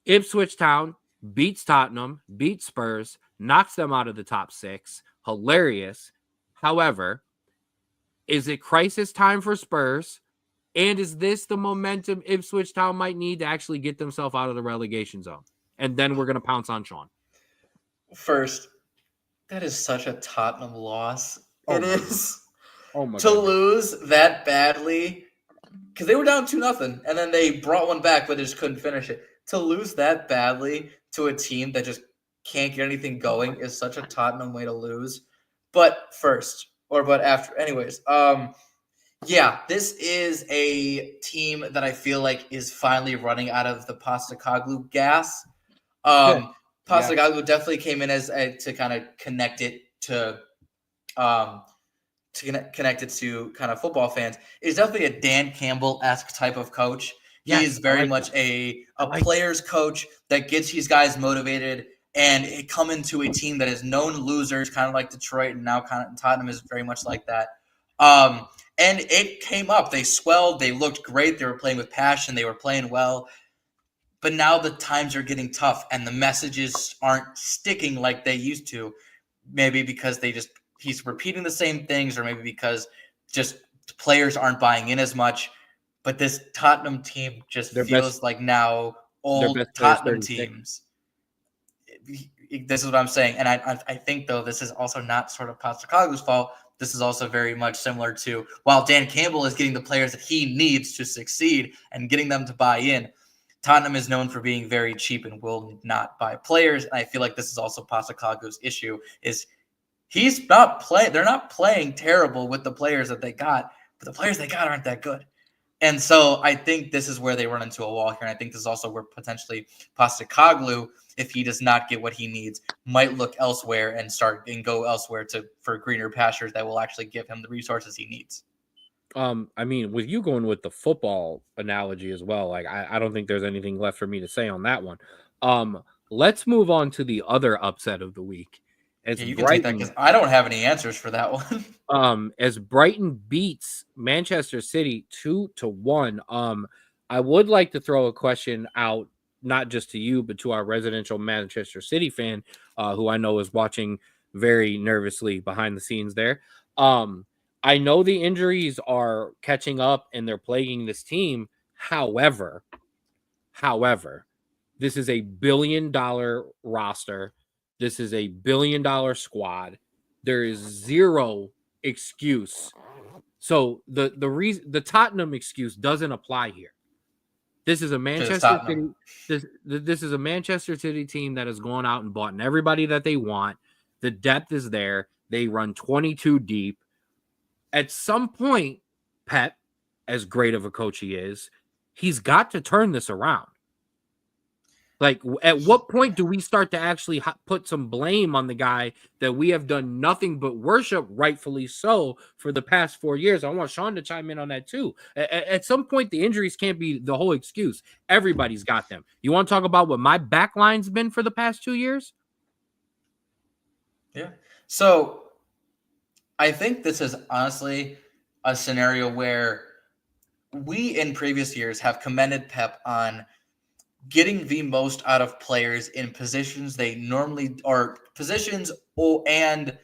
Ipswich Town beats Tottenham, beats Spurs, knocks them out of the top 6. Hilarious. However, is it crisis time for Spurs? And is this the momentum Ipswich Town might need to actually get themselves out of the relegation zone? And then we're going to pounce on Sean. First, that is such a Tottenham loss. It is. Oh my to lose that badly, because they were down 2-0, and then they brought one back, but they just couldn't finish it. To lose that badly to a team that just can't get anything going is such a Tottenham way to lose. But anyways, yeah, this is a team that I feel like is finally running out of the Postecoglou gas. Postecoglou definitely came in as to kind of connect it to kind of football fans. He's definitely a Dan Campbell-esque type of coach. He's very much a player's coach that gets these guys motivated and come into a team that is known losers, kind of like Detroit, and now kind of Tottenham is very much like that. And it came up. They swelled. They looked great. They were playing with passion. They were playing well. But now the times are getting tough, and the messages aren't sticking like they used to. Maybe because he's repeating the same things, or maybe because just players aren't buying in as much. But this Tottenham team just feels like now old Tottenham teams. This is what I'm saying. And I think, though, this is also not sort of Postecoglou's fault. This is also very much similar to, while Dan Campbell is getting the players that he needs to succeed and getting them to buy in, Tottenham is known for being very cheap and will not buy players. And I feel like this is also Postecoglou's issue, is they're not playing terrible with the players that they got, but the players they got aren't that good. And so I think this is where they run into a wall here. And I think this is also where potentially Postecoglou, if he does not get what he needs, might look elsewhere and go elsewhere for greener pastures that will actually give him the resources he needs. I mean, with you going with the football analogy as well, like I don't think there's anything left for me to say on that one. Let's move on to the other upset of the week. You can take that because I don't have any answers for that one. As Brighton beats Manchester City 2-1. I would like to throw a question out, not just to you, but to our residential Manchester City fan, who I know is watching very nervously behind the scenes there. I know the injuries are catching up and they're plaguing this team. However, this is a $1 billion roster. This is a $1 billion squad. There is zero excuse. So the Tottenham excuse doesn't apply here. This is a Manchester City. This is a Manchester City team that has gone out and bought everybody that they want. The depth is there. They run 22 deep. At some point, Pep, as great of a coach he is, he's got to turn this around. Like, at what point do we start to actually put some blame on the guy that we have done nothing but worship, rightfully so, for the past 4 years? I want Sean to chime in on that too. At some point, the injuries can't be the whole excuse. Everybody's got them. You want to talk about what my backline's been for the past 2 years? Yeah. So I think this is honestly a scenario where we in previous years have commended Pep on getting the most out of players in positions they normally are positions and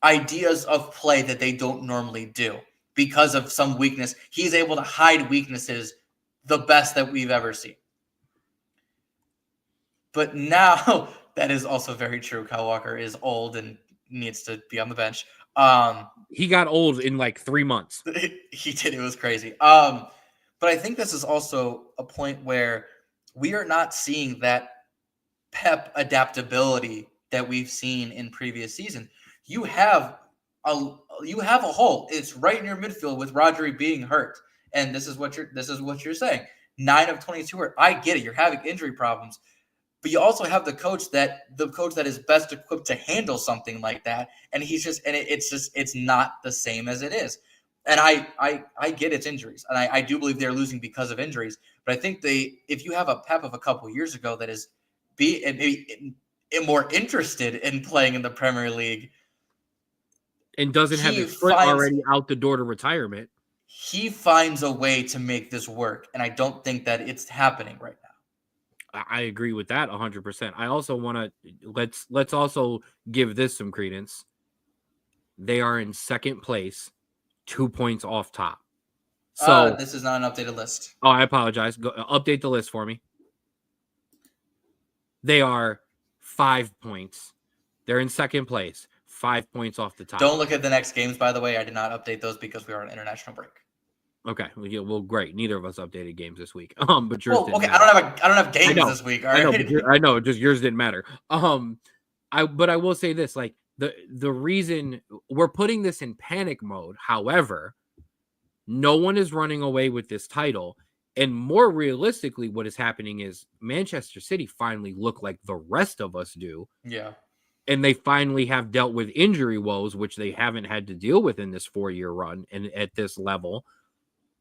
ideas of play that they don't normally do because of some weakness. He's able to hide weaknesses the best that we've ever seen. But now that is also very true. Kyle Walker is old and needs to be on the bench. He got old in like 3 months. He did. It was crazy. But I think this is also a point where we are not seeing that Pep adaptability that we've seen in previous seasons. You have a hole. It's right in your midfield with Rodri being hurt, and this is what you're saying. 9 of 22 hurt. I get it. You're having injury problems, but you also have the coach that is best equipped to handle something like that, and it's not the same as it is. And I get it's injuries, and I do believe they're losing because of injuries. But I think if you have a Pep of a couple years ago that is more interested in playing in the Premier League and doesn't have his foot already out the door to retirement, he finds a way to make this work, and I don't think that it's happening right now. I agree with that 100%. I also want to let's also give this some credence. They are in second place, 2 points off top. So this is not an updated list. Oh, I apologize. Go update the list for me. They are 5 points. They're in second place, 5 points off the top. Don't look at the next games, by the way. I did not update those because we are on international break. Okay, well, great. Neither of us updated games this week. But yours didn't okay. matter. I don't have games this week. All right? I know. Just yours didn't matter. But I will say this: like the reason we're putting this in panic mode. However, no one is running away with this title, and more realistically, what is happening is Manchester City finally look like the rest of us do. Yeah. And they finally have dealt with injury woes, which they haven't had to deal with in this 4-year run and at this level.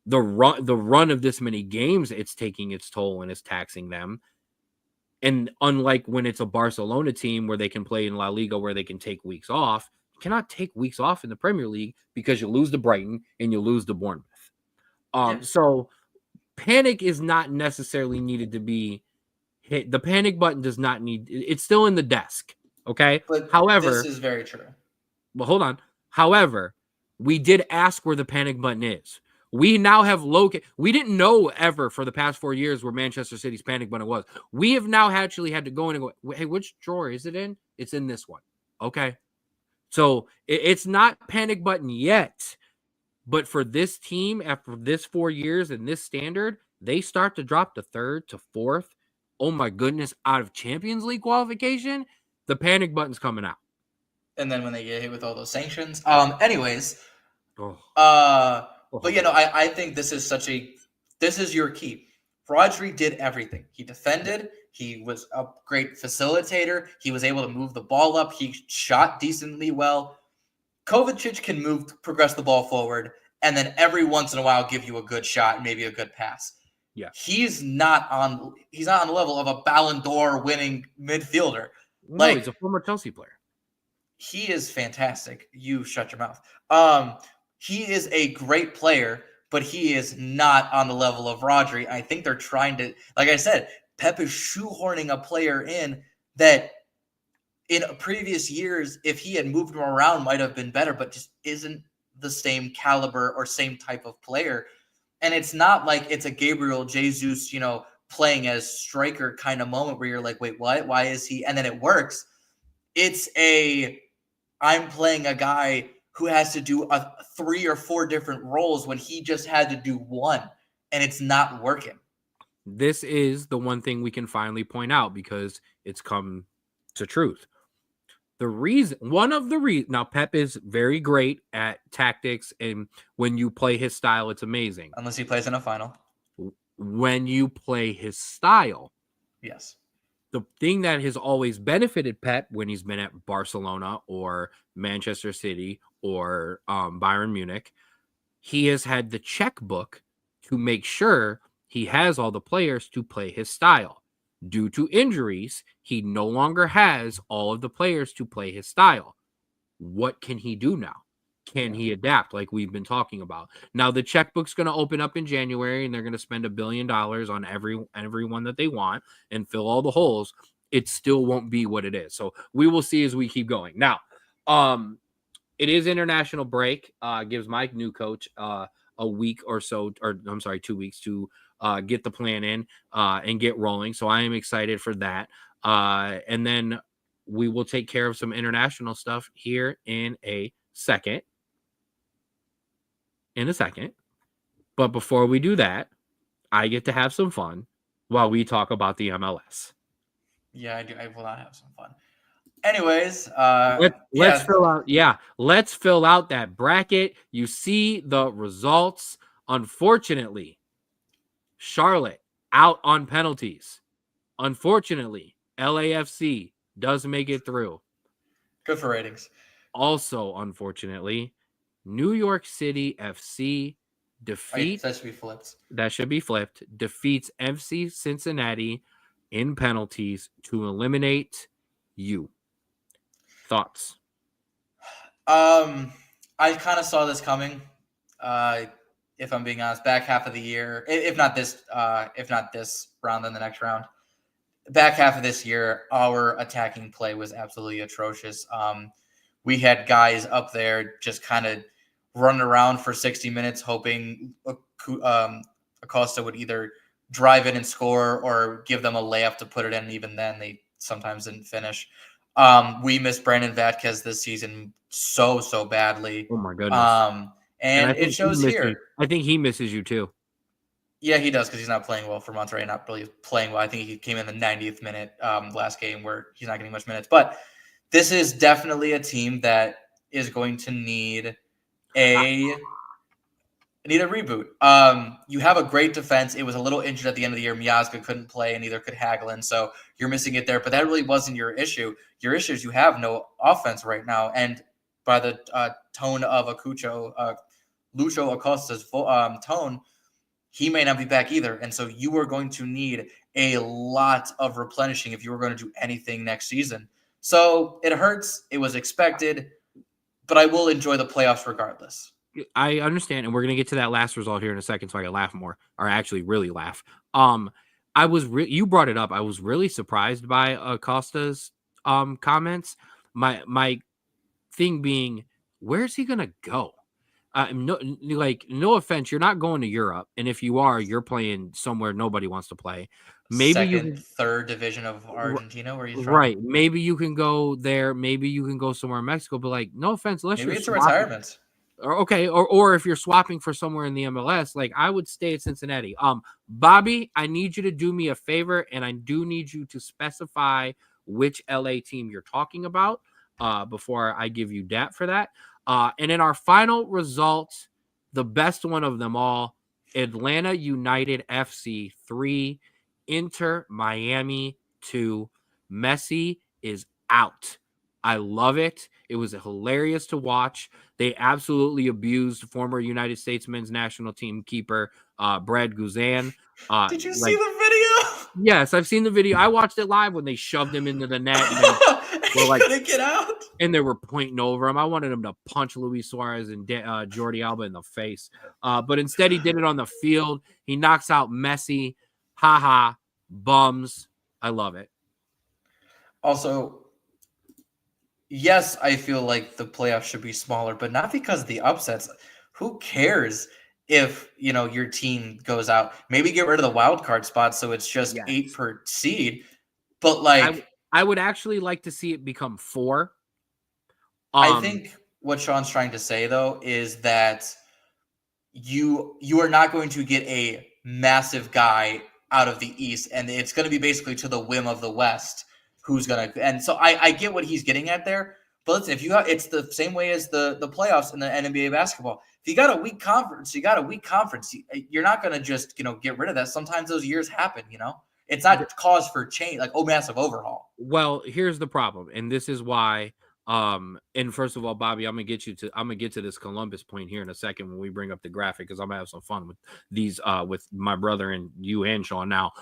The run of this many games, it's taking its toll and it's taxing them. And unlike when it's a Barcelona team where they can play in La Liga where they can take weeks off, you cannot take weeks off in the Premier League because you lose to Brighton and you lose to Bournemouth. So panic is not necessarily needed to be hit. The panic button does not need, it's still in the desk. Okay. But however, this is very true. Well, hold on. However, we did ask where the panic button is. We now have we didn't know ever for the past 4 years where Manchester City's panic button was. We have now actually had to go in and go, hey, which drawer is it in? It's in this one. Okay. So it's not panic button yet. But for this team, after this 4 years and this standard, they start to drop to third to fourth. Oh my goodness, out of Champions League qualification, the panic button's coming out. And then when they get hit with all those sanctions. But I think this is your key. Rodri did everything. He defended. He was a great facilitator. He was able to move the ball up. He shot decently well. Kovacic can progress the ball forward, and then every once in a while give you a good shot and maybe a good pass. Yeah. He's not on the level of a Ballon d'Or winning midfielder. No, he's a former Chelsea player. He is fantastic. You shut your mouth. He is a great player, but he is not on the level of Rodri. I think they're trying to, like I said, Pep is shoehorning a player in that in previous years, if he had moved him around, might have been better, but just isn't the same caliber or same type of player. And it's not like it's a Gabriel Jesus, playing as striker kind of moment where you're like, wait, what? Why is he? And then it works. It's I'm playing a guy who has to do 3 or 4 different roles when he just had to do one, and it's not working. This is the one thing we can finally point out because it's come to truth. Now Pep is very great at tactics, and when you play his style, it's amazing. Unless he plays in a final. When you play his style. Yes. The thing that has always benefited Pep when he's been at Barcelona or Manchester City or Bayern Munich, he has had the checkbook to make sure he has all the players to play his style. Due to injuries, he no longer has all of the players to play his style. What can he do now? Can he adapt like we've been talking about? Now, the checkbook's going to open up in January, and they're going to spend $1 billion on everyone that they want and fill all the holes. It still won't be what it is. So we will see as we keep going. Now, it is international break. Gives my new coach a week or so, or I'm sorry, 2 weeks to get the plan in and get rolling. So I am excited for that. And then we will take care of some international stuff here in a second in a second. But before we do that, I get to have some fun while we talk about the MLS. Yeah, I do. I will not have some fun. Anyways, Let's fill out. Yeah, let's fill out that bracket. You see the results. Unfortunately, Charlotte out on penalties. Unfortunately, LAFC does make it through. good for ratings. Also, unfortunately, New York City FC defeats That should be flipped. that should be flipped. Defeats FC Cincinnati in penalties to eliminate you. Thoughts? I kind of saw this coming. If I'm being honest, back half of the year, if not this round, then the next round. Back half of this year, our attacking play was absolutely atrocious. We had guys up there just kind of running around for 60 minutes, hoping Acosta would either drive in and score or give them a layup to put it in. Even then, they sometimes didn't finish. We missed Brandon Vatquez this season so badly. Oh my goodness! And it shows here. I think he misses you too. Yeah, he does because he's not playing well for Monterrey. Not really playing well. I think he came in the 90th minute last game where he's not getting much minutes. But this is definitely a team that is going to need a reboot. You have a great defense. It was a little injured at the end of the year. Miazga couldn't play, and neither could Hagelin. So you're missing it there. But that really wasn't your issue. Your issue is you have no offense right now. And by the tone of Lucho Acosta's tone, he may not be back either. And so you are going to need a lot of replenishing if you were going to do anything next season. So it hurts. It was expected. But I will enjoy the playoffs regardless. I understand, and we're gonna get to that last result here in a second, so I can laugh more, or actually really laugh. You brought it up. I was really surprised by Acosta's comments. My thing being, where's he gonna go? No offense, you're not going to Europe, and if you are, you're playing somewhere nobody wants to play. Maybe third division of Argentina, where he's from. Right. Maybe you can go there. Maybe you can go somewhere in Mexico. But like, no offense, unless maybe you're it's a retirement. Or if you're swapping for somewhere in the MLS, like I would stay at Cincinnati. Bobby, I need you to do me a favor, and I do need you to specify which LA team you're talking about before I give you dat for that. And in our final result, the best one of them all, Atlanta United FC 3, Inter Miami 2. Messi is out. I love it. It was hilarious to watch. They absolutely abused former United States men's national team keeper Brad Guzan. Did you see the video? Yes, I've seen the video. I watched it live when they shoved him into the net. And he couldn't get out. And they were pointing over him. I wanted him to punch Luis Suarez and Jordi Alba in the face. But instead, he did it on the field. He knocks out Messi. Ha bums. I love it. Also, yes, I feel like the playoffs should be smaller, but not because of the upsets. Who cares if, your team goes out? Maybe get rid of the wild card spots so it's just 8 per seed. But I would actually like to see it become 4. I think what Sean's trying to say, though, is that you are not going to get a massive guy out of the East, and it's going to be basically to the whim of the West who's going to. And so I get what he's getting at there. But listen, it's the same way as the playoffs in the NBA basketball. If you got a weak conference, You're not going to just get rid of that. Sometimes those years happen. It's not cause for change, like massive overhaul. Well, here's the problem, and this is why. And first of all, Bobby, I'm gonna get to this Columbus point here in a second when we bring up the graphic, because I'm gonna have some fun with these with my brother and you and Sean now.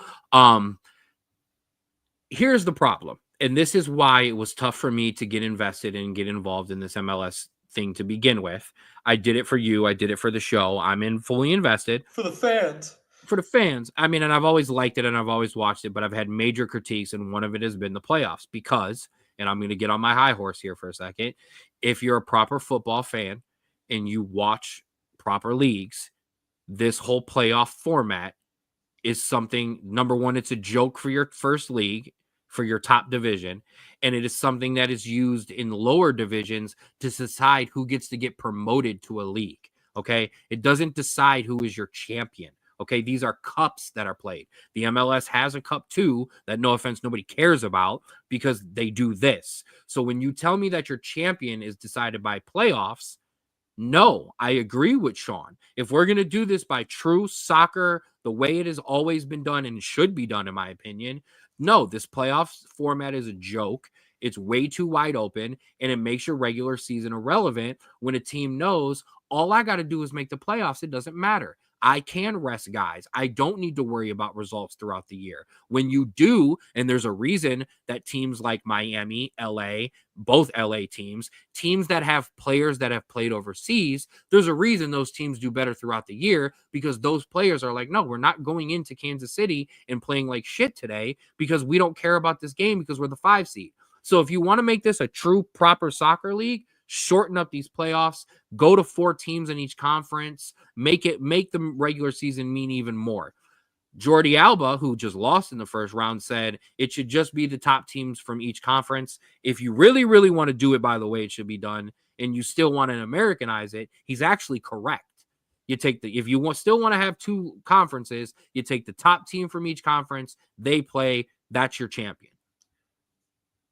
Here's the problem, and this is why it was tough for me to get invested and get involved in this MLS thing to begin with. I did it for you, I did it for the show. I'm fully invested for the fans. I mean, and I've always liked it and I've always watched it, but I've had major critiques, and one of it has been the playoffs because. And I'm going to get on my high horse here for a second. If you're a proper football fan and you watch proper leagues, this whole playoff format is something, number one, it's a joke for your first league. for your top division, and it is something that is used in lower divisions to decide who gets to get promoted to a league. Okay, it doesn't decide who is your champion. Okay, these are cups that are played. The MLS has a cup too that, no offense, nobody cares about because they do this. So when you tell me that your champion is decided by playoffs, no, I agree with Sean. If we're going to do this by true soccer, the way it has always been done and should be done, in my opinion, no, this playoffs format is a joke. It's way too wide open, and it makes your regular season irrelevant when a team knows all I got to do is make the playoffs. It doesn't matter. I can rest guys. I don't need to worry about results throughout the year. When you do, and there's a reason that teams like Miami, LA, both LA teams that have players that have played overseas, there's a reason those teams do better throughout the year, because those players are like, no, we're not going into Kansas City and playing like shit today because we don't care about this game because we're the 5 seed. So if you want to make this a true proper soccer league, shorten up these playoffs, go to 4 teams in each conference, make the regular season mean even more. Jordi Alba, who just lost in the first round, said it should just be the top teams from each conference. If you really, really want to do it by the way it should be done, and you still want to Americanize it, he's actually correct. You take if you still want to have 2 conferences, you take the top team from each conference, they play, that's your champion.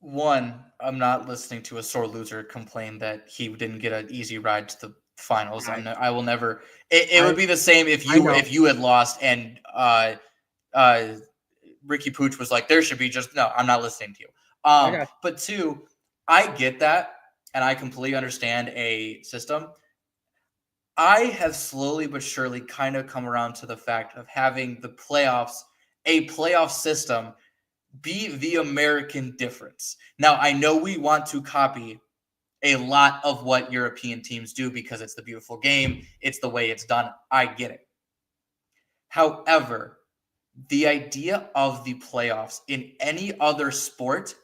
One, I'm not listening to a sore loser complain that he didn't get an easy ride to the finals. I will never. It would be the same if you had lost and Ricky Pooch was like, there should be just no. I'm not listening to you. But 2, I get that, and I completely understand a system. I have slowly but surely kind of come around to the fact of having the playoffs, a playoff system, be the American difference. Now, I know we want to copy a lot of what European teams do because it's the beautiful game. It's the way it's done. I get it. However, the idea of the playoffs in any other sport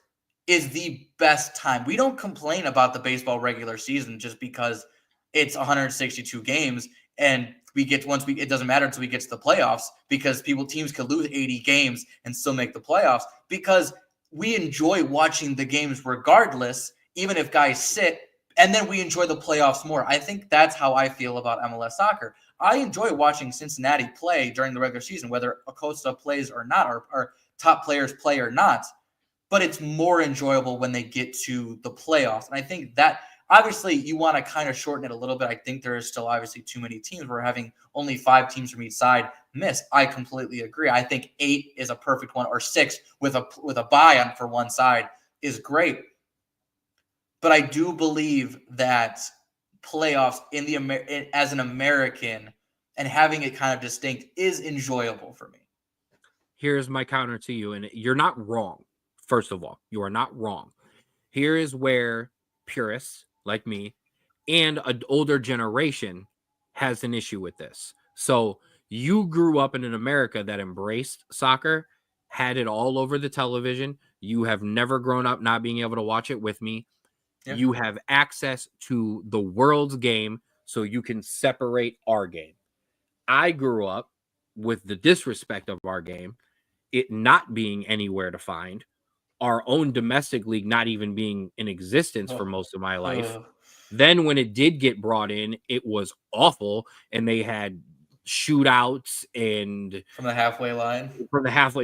is the best time. We don't complain about the baseball regular season just because it's 162 games and it doesn't matter until we get to the playoffs, because teams could lose 80 games and still make the playoffs, because we enjoy watching the games regardless, even if guys sit, and then we enjoy the playoffs more. I think that's how I feel about MLS soccer. I enjoy watching Cincinnati play during the regular season, whether Acosta plays or not, or top players play or not, but it's more enjoyable when they get to the playoffs. And I think that obviously you want to kind of shorten it a little bit. I think there is still obviously too many teams. We're having only 5 teams from each side miss. I completely agree. I think 8 is a perfect one, or 6 with a bye on for one side is great. But I do believe that playoffs as an American and having it kind of distinct is enjoyable for me. Here's my counter to you, and you're not wrong. First of all, you are not wrong. Here is where purists like me and an older generation has an issue with this. So you grew up in an America that embraced soccer, had it all over the television. You have never grown up not being able to watch it with me. Yeah. You have access to the world's game, so you can separate our game. I grew up with the disrespect of our game, it not being anywhere to find, our own domestic league not even being in existence for most of my life. Then when it did get brought in, it was awful, and they had shootouts and from the halfway line,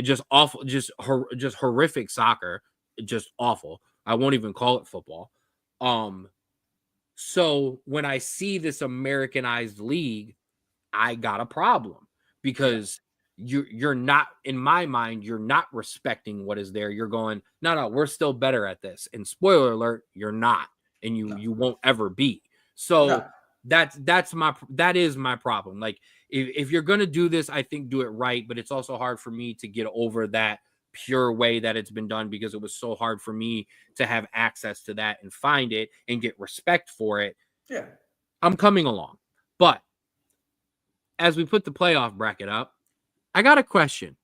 just awful, just horrific soccer, just awful. I won't even call it football. So when I see this Americanized league, I got a problem, because you're not, in my mind, you're not respecting what is there. You're going, no, we're still better at this. And spoiler alert, you're not, and you won't ever be. So that is my problem. Like, if you're going to do this, I think do it right, but it's also hard for me to get over that pure way that it's been done, because it was so hard for me to have access to that and find it and get respect for it. Yeah. I'm coming along. But as we put the playoff bracket up, I got a question.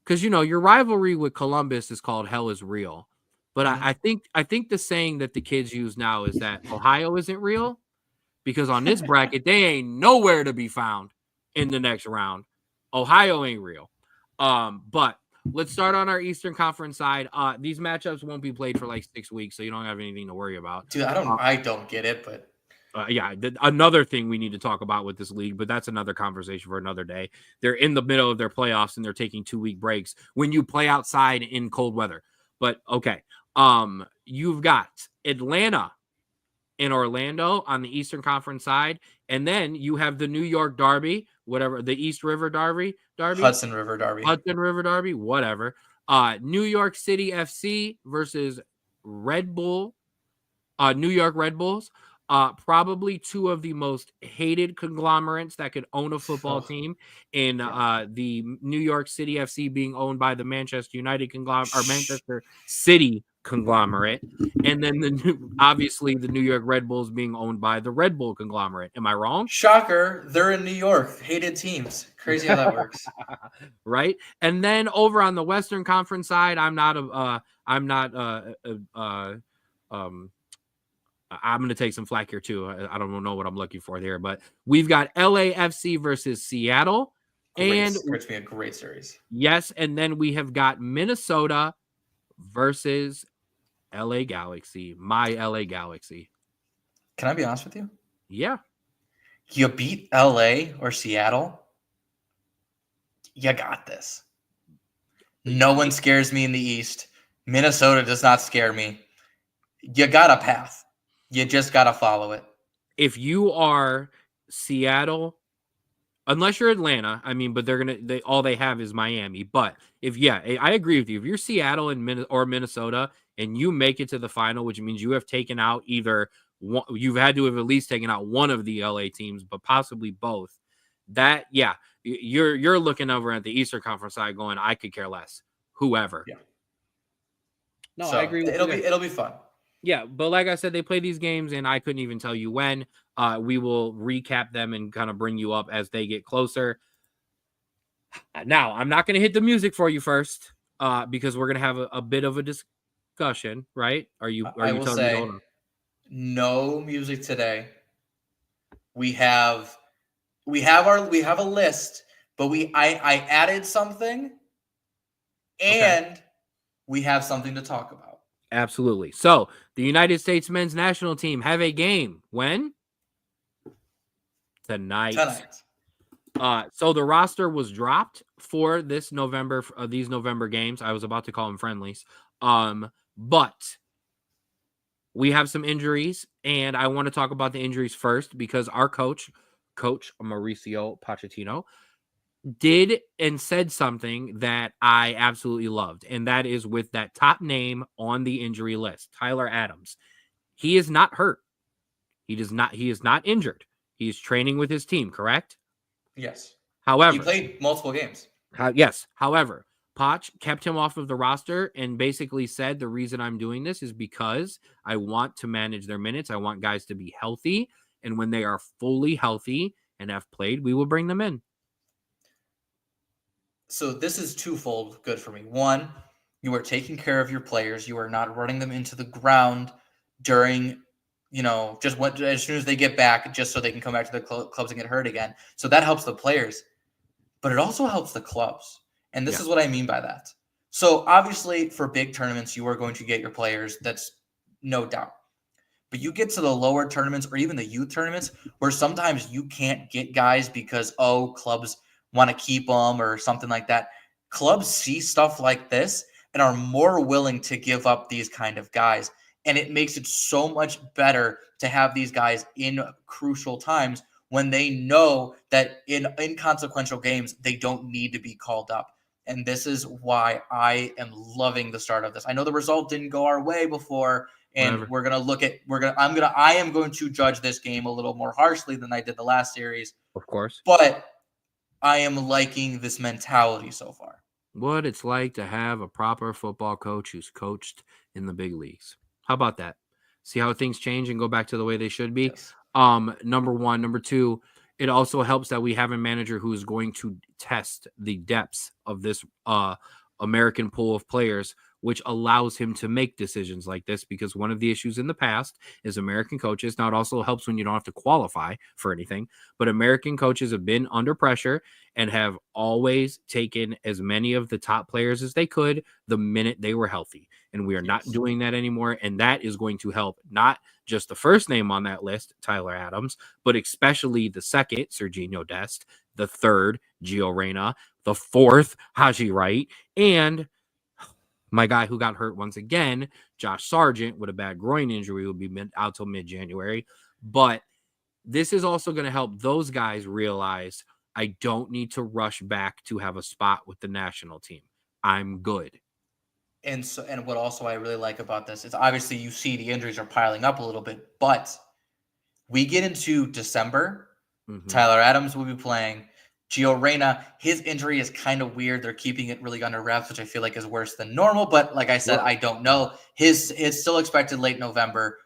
Because, your rivalry with Columbus is called Hell is Real. But I think the saying that the kids use now is that Ohio isn't real, because on this bracket, they ain't nowhere to be found in the next round. Ohio ain't real. But let's start on our Eastern Conference side. These matchups won't be played for like 6 weeks, so you don't have anything to worry about. Dude, I don't get it, but another thing we need to talk about with this league, but that's another conversation for another day. They're in the middle of their playoffs and they're taking 2-week breaks when you play outside in cold weather. But okay, you've got Atlanta in Orlando on the Eastern Conference side, and then you have the New York Derby, whatever, the East River Derby, Hudson River Derby, whatever. New York City FC versus Red Bull, New York Red Bulls. Probably two of the most hated conglomerates that could own a football team in the New York City FC being owned by the Manchester United conglomerate or Manchester City conglomerate, and then obviously the New York Red Bulls being owned by the Red Bull conglomerate. Am I wrong? Shocker, they're in New York. Hated temes. Crazy how that works. Right? And then over on the Western Conference side, I'm going to take some flack here too. I don't know what I'm looking for there, but we've got LAFC versus Seattle. It's going to be a great series. Yes, and then we have got Minnesota versus LA Galaxy, my LA Galaxy. Can I be honest with you? Yeah. You beat LA or Seattle, you got this. No one scares me in the East. Minnesota does not scare me. You got a path. You just got to follow it. If you are Seattle, unless you're Atlanta, I mean, but all they have is Miami. But I agree with you. If you're Seattle or Minnesota and you make it to the final, which means you have taken out either one, you've had to have at least taken out one of the LA teams, but possibly both. That, you're looking over at the Eastern Conference side going, I could care less. Whoever. Yeah. No, I agree with you. It'll be fun. Yeah, but like I said, they play these games, and I couldn't even tell you when. We will recap them and kind of bring you up as they get closer. Now, I'm not going to hit the music for you first because we're going to have a bit of a discussion, right? Are you telling me to hold on? No music today. We have a list, but I added something, and we have something to talk about. Absolutely. So the United States men's national team have a game when? Tonight. So the roster was dropped for this November, these November games. I was about to call them friendlies. But we have some injuries, and I want to talk about the injuries first because our coach Mauricio Pochettino, did and said something that I absolutely loved, and that is with that top name on the injury list, Tyler Adams. He is not hurt. He is not injured. He is training with his team, correct? Yes. However, he played multiple games. Yes. However, Poch kept him off of the roster and basically said the reason I'm doing this is because I want to manage their minutes. I want guys to be healthy, and when they are fully healthy and have played, we will bring them in. So this is twofold good for me. One, you are taking care of your players. You are not running them into the ground during, as soon as they get back, just so they can come back to the clubs and get hurt again. So that helps the players, but it also helps the clubs. And this is what I mean by that. So obviously for big tournaments, you are going to get your players. That's no doubt. But you get to the lower tournaments or even the youth tournaments where sometimes you can't get guys because, clubs want to keep them or something like that. Clubs see stuff like this and are more willing to give up these kind of guys. And it makes it so much better to have these guys in crucial times when they know that in inconsequential games, they don't need to be called up. And this is why I am loving the start of this. I know the result didn't go our way before, and I am going to judge this game a little more harshly than I did the last series. Of course. But I am liking this mentality so far. What it's like to have a proper football coach who's coached in the big leagues. How about that? See how things change and go back to the way they should be? Yes. Number one. Number two, it also helps that we have a manager who is going to test the depths of this American pool of players which allows him to make decisions like this, because one of the issues in the past is American coaches. Now, it also helps when you don't have to qualify for anything, but American coaches have been under pressure and have always taken as many of the top players as they could the minute they were healthy. And we are not doing that anymore. And that is going to help not just the first name on that list, Tyler Adams, but especially the second, Serginho Dest, the third, Gio Reyna, the fourth, Haji Wright, and my guy who got hurt once again, Josh Sargent, with a bad groin injury, will be out till mid-January. But this is also going to help those guys realize I don't need to rush back to have a spot with the national team. I'm good. And what also I really like about this is obviously you see the injuries are piling up a little bit, but we get into December. Tyler Adams will be playing. Gio Reyna, his injury is kind of weird. They're keeping it really under wraps, which I feel like is worse than normal. But like I said, I don't know. His still expected late November.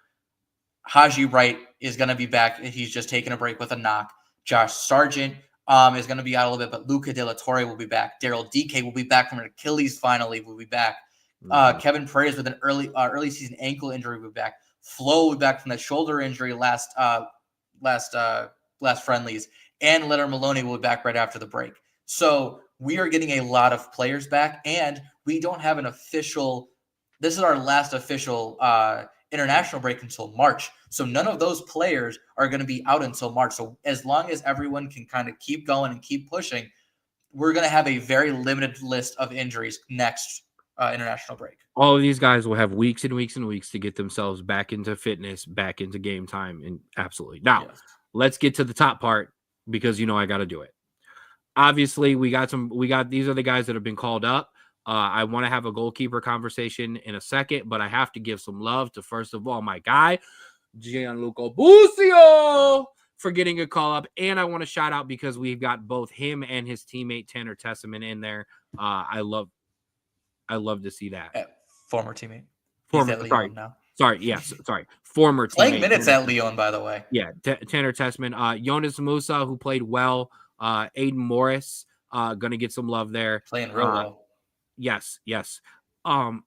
Haji Wright is going to be back. He's just taking a break with a knock. Josh Sargent is going to be out a little bit, but Luca De La Torre will be back. Daryl DK will be back from an Achilles finally. Will be back. Kevin Perez with an early season ankle injury will be back. Flo will be back from that shoulder injury last friendlies. And Leonard Maloney will be back right after the break. So we are getting a lot of players back, and we don't have an official – this is our last official international break until March. So none of those players are going to be out until March. So as long as everyone can kind of keep going and keep pushing, we're going to have a very limited list of injuries next international break. All of these guys will have weeks and weeks and weeks to get themselves back into fitness, back into game time, and absolutely. Now, let's get to the top part, because I got to do it. Obviously, these are the guys that have been called up. I want to have a goalkeeper conversation in a second, but I have to give some love to, first of all, my guy, Gianluca Busio, for getting a call up. And I want to shout out because we've got both him and his teammate Tanner Tessman in there. I love to see that. Former teammate. Former teammate. Playing minutes at Lyon, by the way. Yeah, Tanner Tessman. Jonas Musa, who played well. Aiden Morris, going to get some love there. Playing real well. Yes.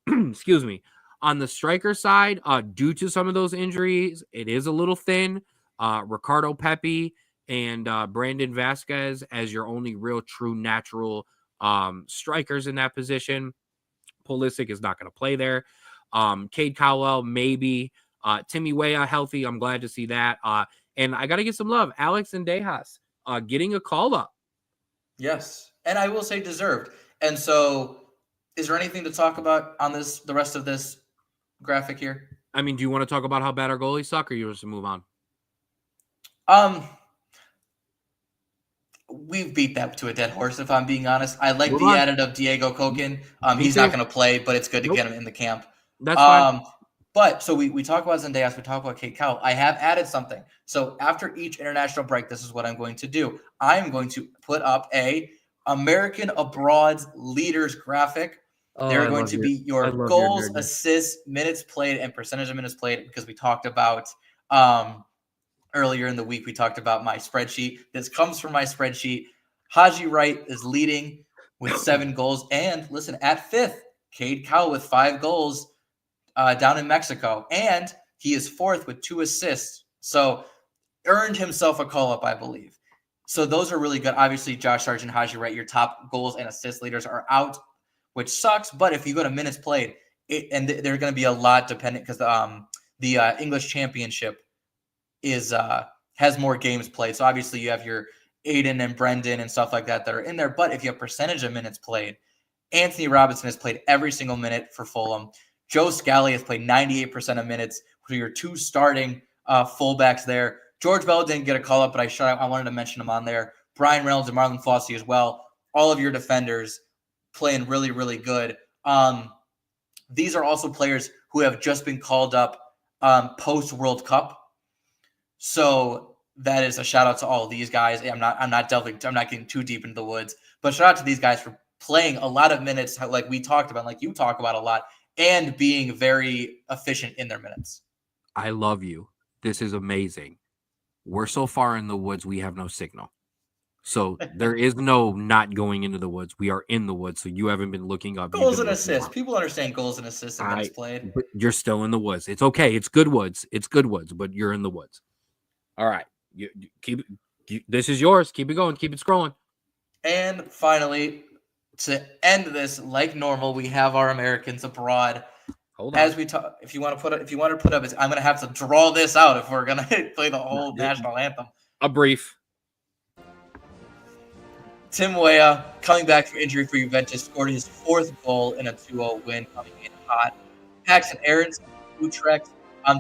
Excuse me. On the striker side, due to some of those injuries, it is a little thin. Ricardo Pepi and Brandon Vasquez as your only real, true, natural strikers in that position. Pulisic is not going to play there. Cade Cowell, maybe. Timmy Weah healthy. I'm glad to see that. And I got to get some love. Alex and Dejas getting a call up. Yes. And I will say deserved. And so is there anything to talk about on the rest of this graphic here? I mean, do you want to talk about how bad our goalies suck, or you want us to move on? We've beat that to a dead horse, if I'm being honest. I like the added of Diego Koken. He's not going to play, but it's good to get him in the camp. That's fine. But so we talk about Zendejas, we talk about Kate Cowell. I have added something. So after each international break, this is what I'm going to do. I'm going to put up a American Abroad Leaders graphic. They're going to be your goals, assists, minutes played, and percentage of minutes played, because we talked about earlier in the week, we talked about my spreadsheet. This comes from my spreadsheet. Haji Wright is leading with 7 goals. And listen, at 5th, Cade Cowell with 5 goals down in Mexico. And he is 4th with 2 assists. So earned himself a call-up, I believe. So those are really good. Obviously, Josh Sargent, Haji Wright, your top goals and assist leaders are out, which sucks. But if you go to minutes played, and they're going to be a lot dependent, because the English Championship has more games played. So obviously you have your Aiden and Brendan and stuff like that are in there. But if you have percentage of minutes played, Anthony Robinson has played every single minute for Fulham. Joe Scally has played 98% of minutes for your 2 starting fullbacks there. George Bell didn't get a call up, but I wanted to mention him on there. Brian Reynolds and Marlon Fossey as well. All of your defenders playing really, really good. These are also players who have just been called up post World Cup. So that is a shout out to all of these guys. I'm not getting too deep into the woods, but shout out to these guys for playing a lot of minutes, like we talked about, like you talk about a lot, and being very efficient in their minutes. I love you. This is amazing. We're so far in the woods, we have no signal. So there is no not going into the woods. We are in the woods. So you haven't been looking up. You've Goals been and looking assists. up. People understand goals and assists in minutes played. But you're still in the woods. It's okay. It's good woods. It's good woods, but you're in the woods. All right. You keep this is yours. Keep it going. Keep it scrolling. And finally, to end this like normal, we have our Americans abroad. Hold on. As we talk, if you want to put up, I'm gonna have to draw this out if we're gonna play the whole national anthem. A brief. Tim Weah, coming back from injury for Juventus, scored his 4th goal in a 2-0 win, coming in hot. Paxton Aarons, Utrecht,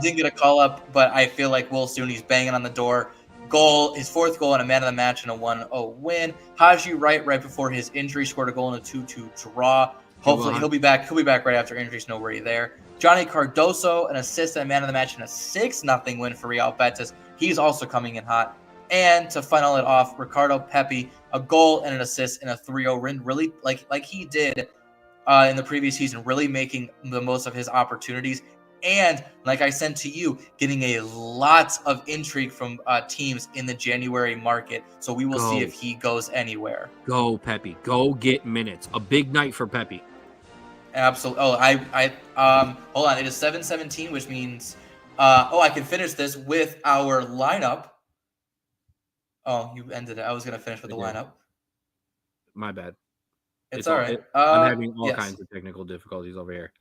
didn't get a call up, but I feel like Will soon. He's banging on the door. Goal, his 4th goal and a man of the match in a 1-0 win. Haji Wright, right before his injury, scored a goal in a 2-2 draw. Hopefully he'll be back. He'll be back right after injuries. No worry there. Johnny Cardoso, an assist and a man of the match in a 6-0 win for Real Betis. He's also coming in hot. And to final it off, Ricardo Pepi, a goal and an assist in a 3-0 win. Really, like he did in the previous season, really making the most of his opportunities. And like I said to you, getting a lot of intrigue from teams in the January market. So we will see if he goes anywhere. Go, Pepi. Go get minutes. A big night for Pepi. Absolutely. Oh, hold on. It is 7:17, which means I can finish this with our lineup. Oh, you ended it. I was gonna finish with the lineup. My bad. It's all right. I'm having all kinds of technical difficulties over here.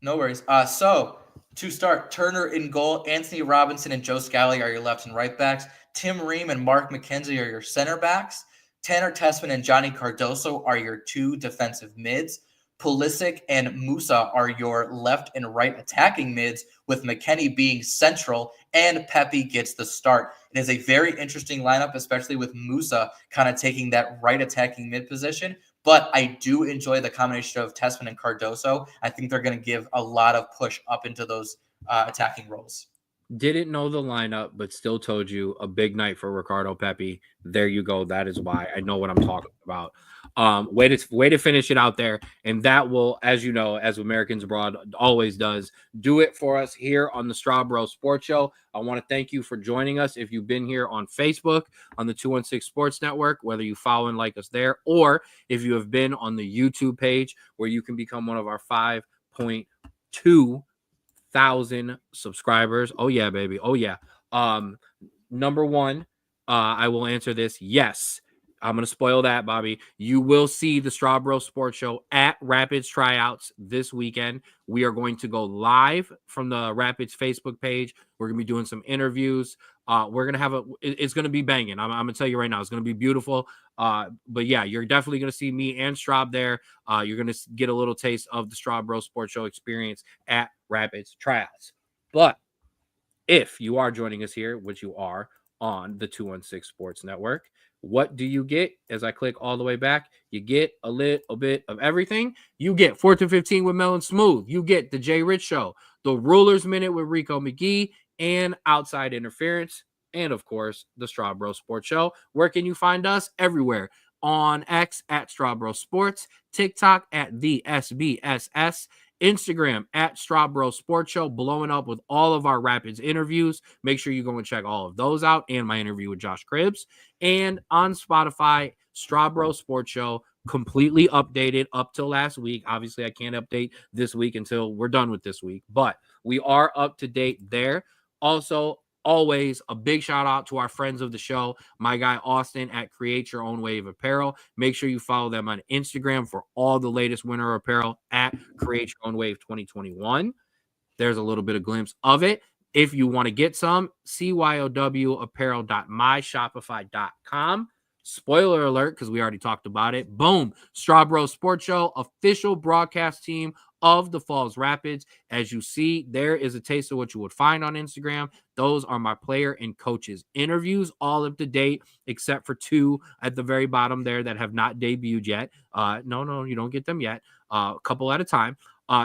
No worries. So to start, Turner in goal, Anthony Robinson and Joe Scally are your left and right backs. Tim Ream and Mark McKenzie are your center backs. Tanner Tessman and Johnny Cardoso are your 2 defensive mids. Pulisic and Musa are your left and right attacking mids, with McKennie being central, and Pepi gets the start. It is a very interesting lineup, especially with Musa kind of taking that right attacking mid position. But I do enjoy the combination of Tessman and Cardoso. I think they're going to give a lot of push up into those attacking roles. Didn't know the lineup, but still told you a big night for Ricardo Pepi. There you go. That is why I know what I'm talking about. Way to finish it out there. And that will, as you know, as Americans Abroad always does, do it for us here on the Straub Sports Show. I want to thank you for joining us. If you've been here on Facebook, on the 216 Sports Network, whether you follow and like us there, or if you have been on the YouTube page where you can become one of our 5.2 thousand subscribers. Oh yeah, baby. Oh yeah. Number one, I will answer this. Yes, I'm gonna spoil that, Bobby. You will see the Straub Sports Show at Rapids tryouts this weekend. We are going to go live from the Rapids Facebook page. We're gonna be doing some interviews. We're gonna have it's gonna be banging. I'm gonna tell you right now, it's gonna be beautiful. But yeah, you're definitely gonna see me and Straub there. You're gonna get a little taste of the Straub Sports Show experience at Rapids tryouts. But if you are joining us here, which you are on the 216 Sports Network, what do you get? As I click all the way back, you get a little bit of everything. You get 4th and 15 with Mel and Smooth. You get the Jay Rich Show, the Rulers Minute with Rico McGee, and Outside Interference, and of course, the Straub Sports Show. Where can you find us? Everywhere. On X at Straub Sports, TikTok at the SBSS, Instagram at Straub Sports Show, blowing up with all of our Rapids interviews. Make sure you go and check all of those out, and my interview with Josh Cribbs. And on Spotify, Straub Sports Show, completely updated up till last week. Obviously, I can't update this week until we're done with this week, but we are up to date there. Also, always a big shout out to our friends of the show, my guy Austin at Create Your Own Wave Apparel. Make sure you follow them on Instagram for all the latest winter apparel at Create Your Own Wave 2021. There's a little bit of glimpse of it. If you want to get some, cyowapparel.myshopify.com. Spoiler alert, because we already talked about it. Boom. Straub Sports Show, official broadcast team of the Falls Rapids. As you see, there is a taste of what you would find on Instagram. Those are my player and coaches interviews, all up to date, except for 2 at the very bottom there that have not debuted yet. No, you don't get them yet. A couple at a time.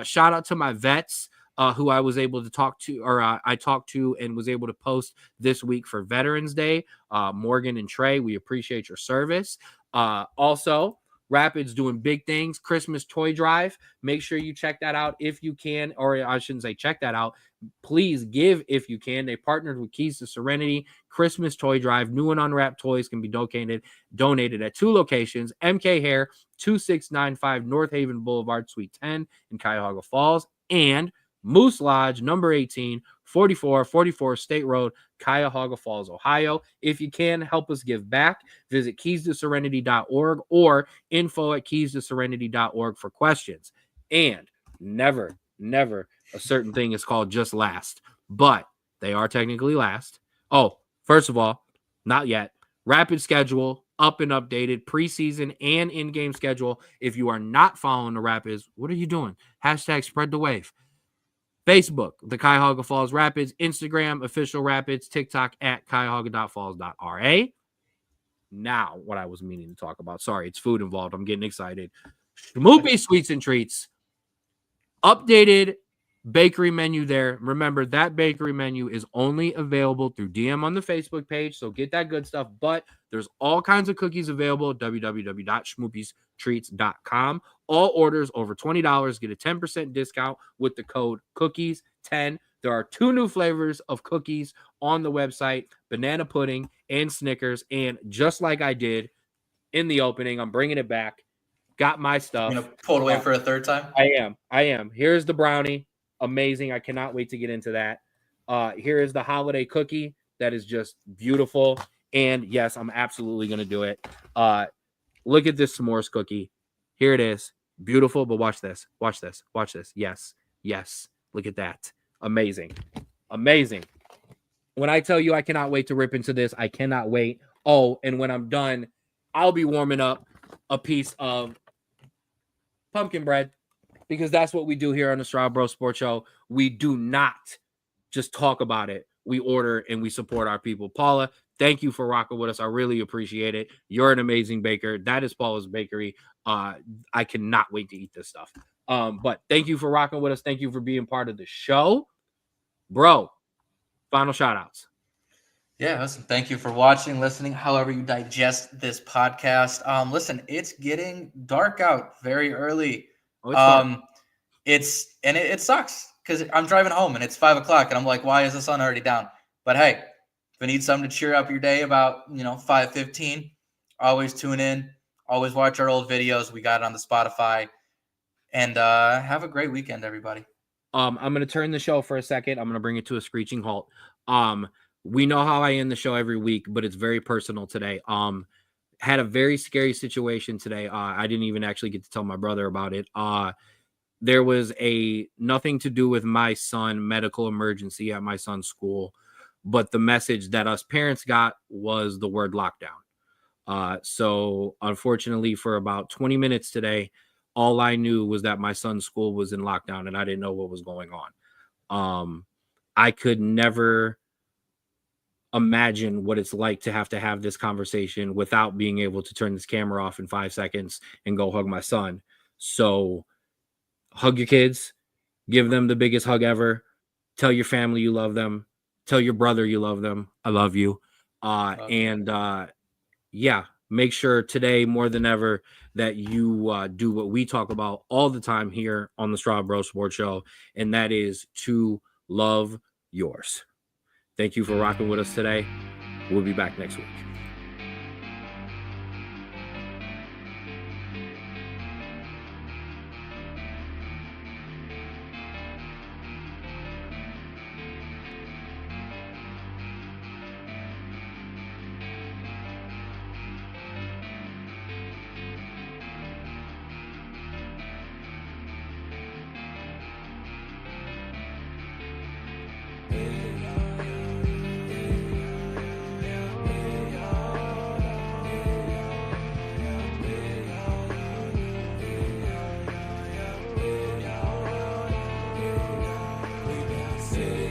Shout out to my vets. Who I was able to talk to, or I talked to and was able to post this week for Veterans Day. Morgan and Trey, we appreciate your service. Also, Rapids doing big things. Christmas toy drive. Make sure you check that out if you can, or I shouldn't say check that out. Please give if you can. They partnered with Keys to Serenity. Christmas toy drive. New and unwrapped toys can be donated at 2 locations. MK Hair, 2695 North Haven Boulevard, Suite 10 in Cuyahoga Falls, and Moose Lodge, number 18, 4444 State Road, Cuyahoga Falls, Ohio. If you can, help us give back. Visit keystoserenity.org or info@keystoserenity.org for questions. And never, a certain thing is called just last, but they are technically last. Oh, first of all, not yet. Rapid schedule, up and updated, preseason and in-game schedule. If you are not following the Rapids, what are you doing? Hashtag spread the wave. Facebook, the Cuyahoga Falls Rapids. Instagram, official Rapids. TikTok at cuyahoga.falls.ra. Now, what I was meaning to talk about. Sorry, it's food involved. I'm getting excited. Schmoopy Sweets and Treats. Updated bakery menu there. Remember, that bakery menu is only available through DM on the Facebook page, so get that good stuff. But there's all kinds of cookies available at www.schmoopystreats.com. All orders over $20 get a 10% discount with the code COOKIES10. There are 2 new flavors of cookies on the website, banana pudding and Snickers. And just like I did in the opening, I'm bringing it back. Got my stuff. You know, pulled away for a third time? I am. Here's the brownie. Amazing. I cannot wait to get into that. Here is the holiday cookie that is just beautiful. And yes, I'm absolutely going to do it. Look at this s'mores cookie. Here it is. Beautiful, but watch this. Watch this. Watch this. Yes. Look at that. Amazing. When I tell you I cannot wait to rip into this, I cannot wait. Oh, and when I'm done, I'll be warming up a piece of pumpkin bread, because that's what we do here on the Straub Bro Sports Show. We do not just talk about it. We order and we support our people. Paula, thank you for rocking with us. I really appreciate it. You're an amazing baker. That is Paula's Bakery. I cannot wait to eat this stuff. But thank you for rocking with us. Thank you for being part of the show. Bro, final shout outs. Yeah, listen, thank you for watching, listening, however you digest this podcast. Listen, it's getting dark out very early. It sucks because I'm driving home and it's 5 o'clock and I'm like, why is the sun already down? But hey, if you need something to cheer up your day about 5:15, always tune in, always watch our old videos. We got it on the Spotify, and have a great weekend, everybody. I'm going to turn the show for a second. I'm going to bring it to a screeching halt. We know how I end the show every week, but it's very personal today. Had a very scary situation today. I didn't even actually get to tell my brother about it. There was nothing to do with my son, medical emergency at my son's school, but the message that us parents got was the word lockdown. So unfortunately, for about 20 minutes today, all I knew was that my son's school was in lockdown and I didn't know what was going on. I could never imagine what it's like to have this conversation without being able to turn this camera off in 5 seconds and go hug my son. So hug your kids, give them the biggest hug ever. Tell your family you love them. Tell your brother you love them. I love you. Make sure today more than ever that you do what we talk about all the time here on the Straub Bro Sports Show, and that is to love yours. Thank you for rocking with us today. We'll be back next week. Say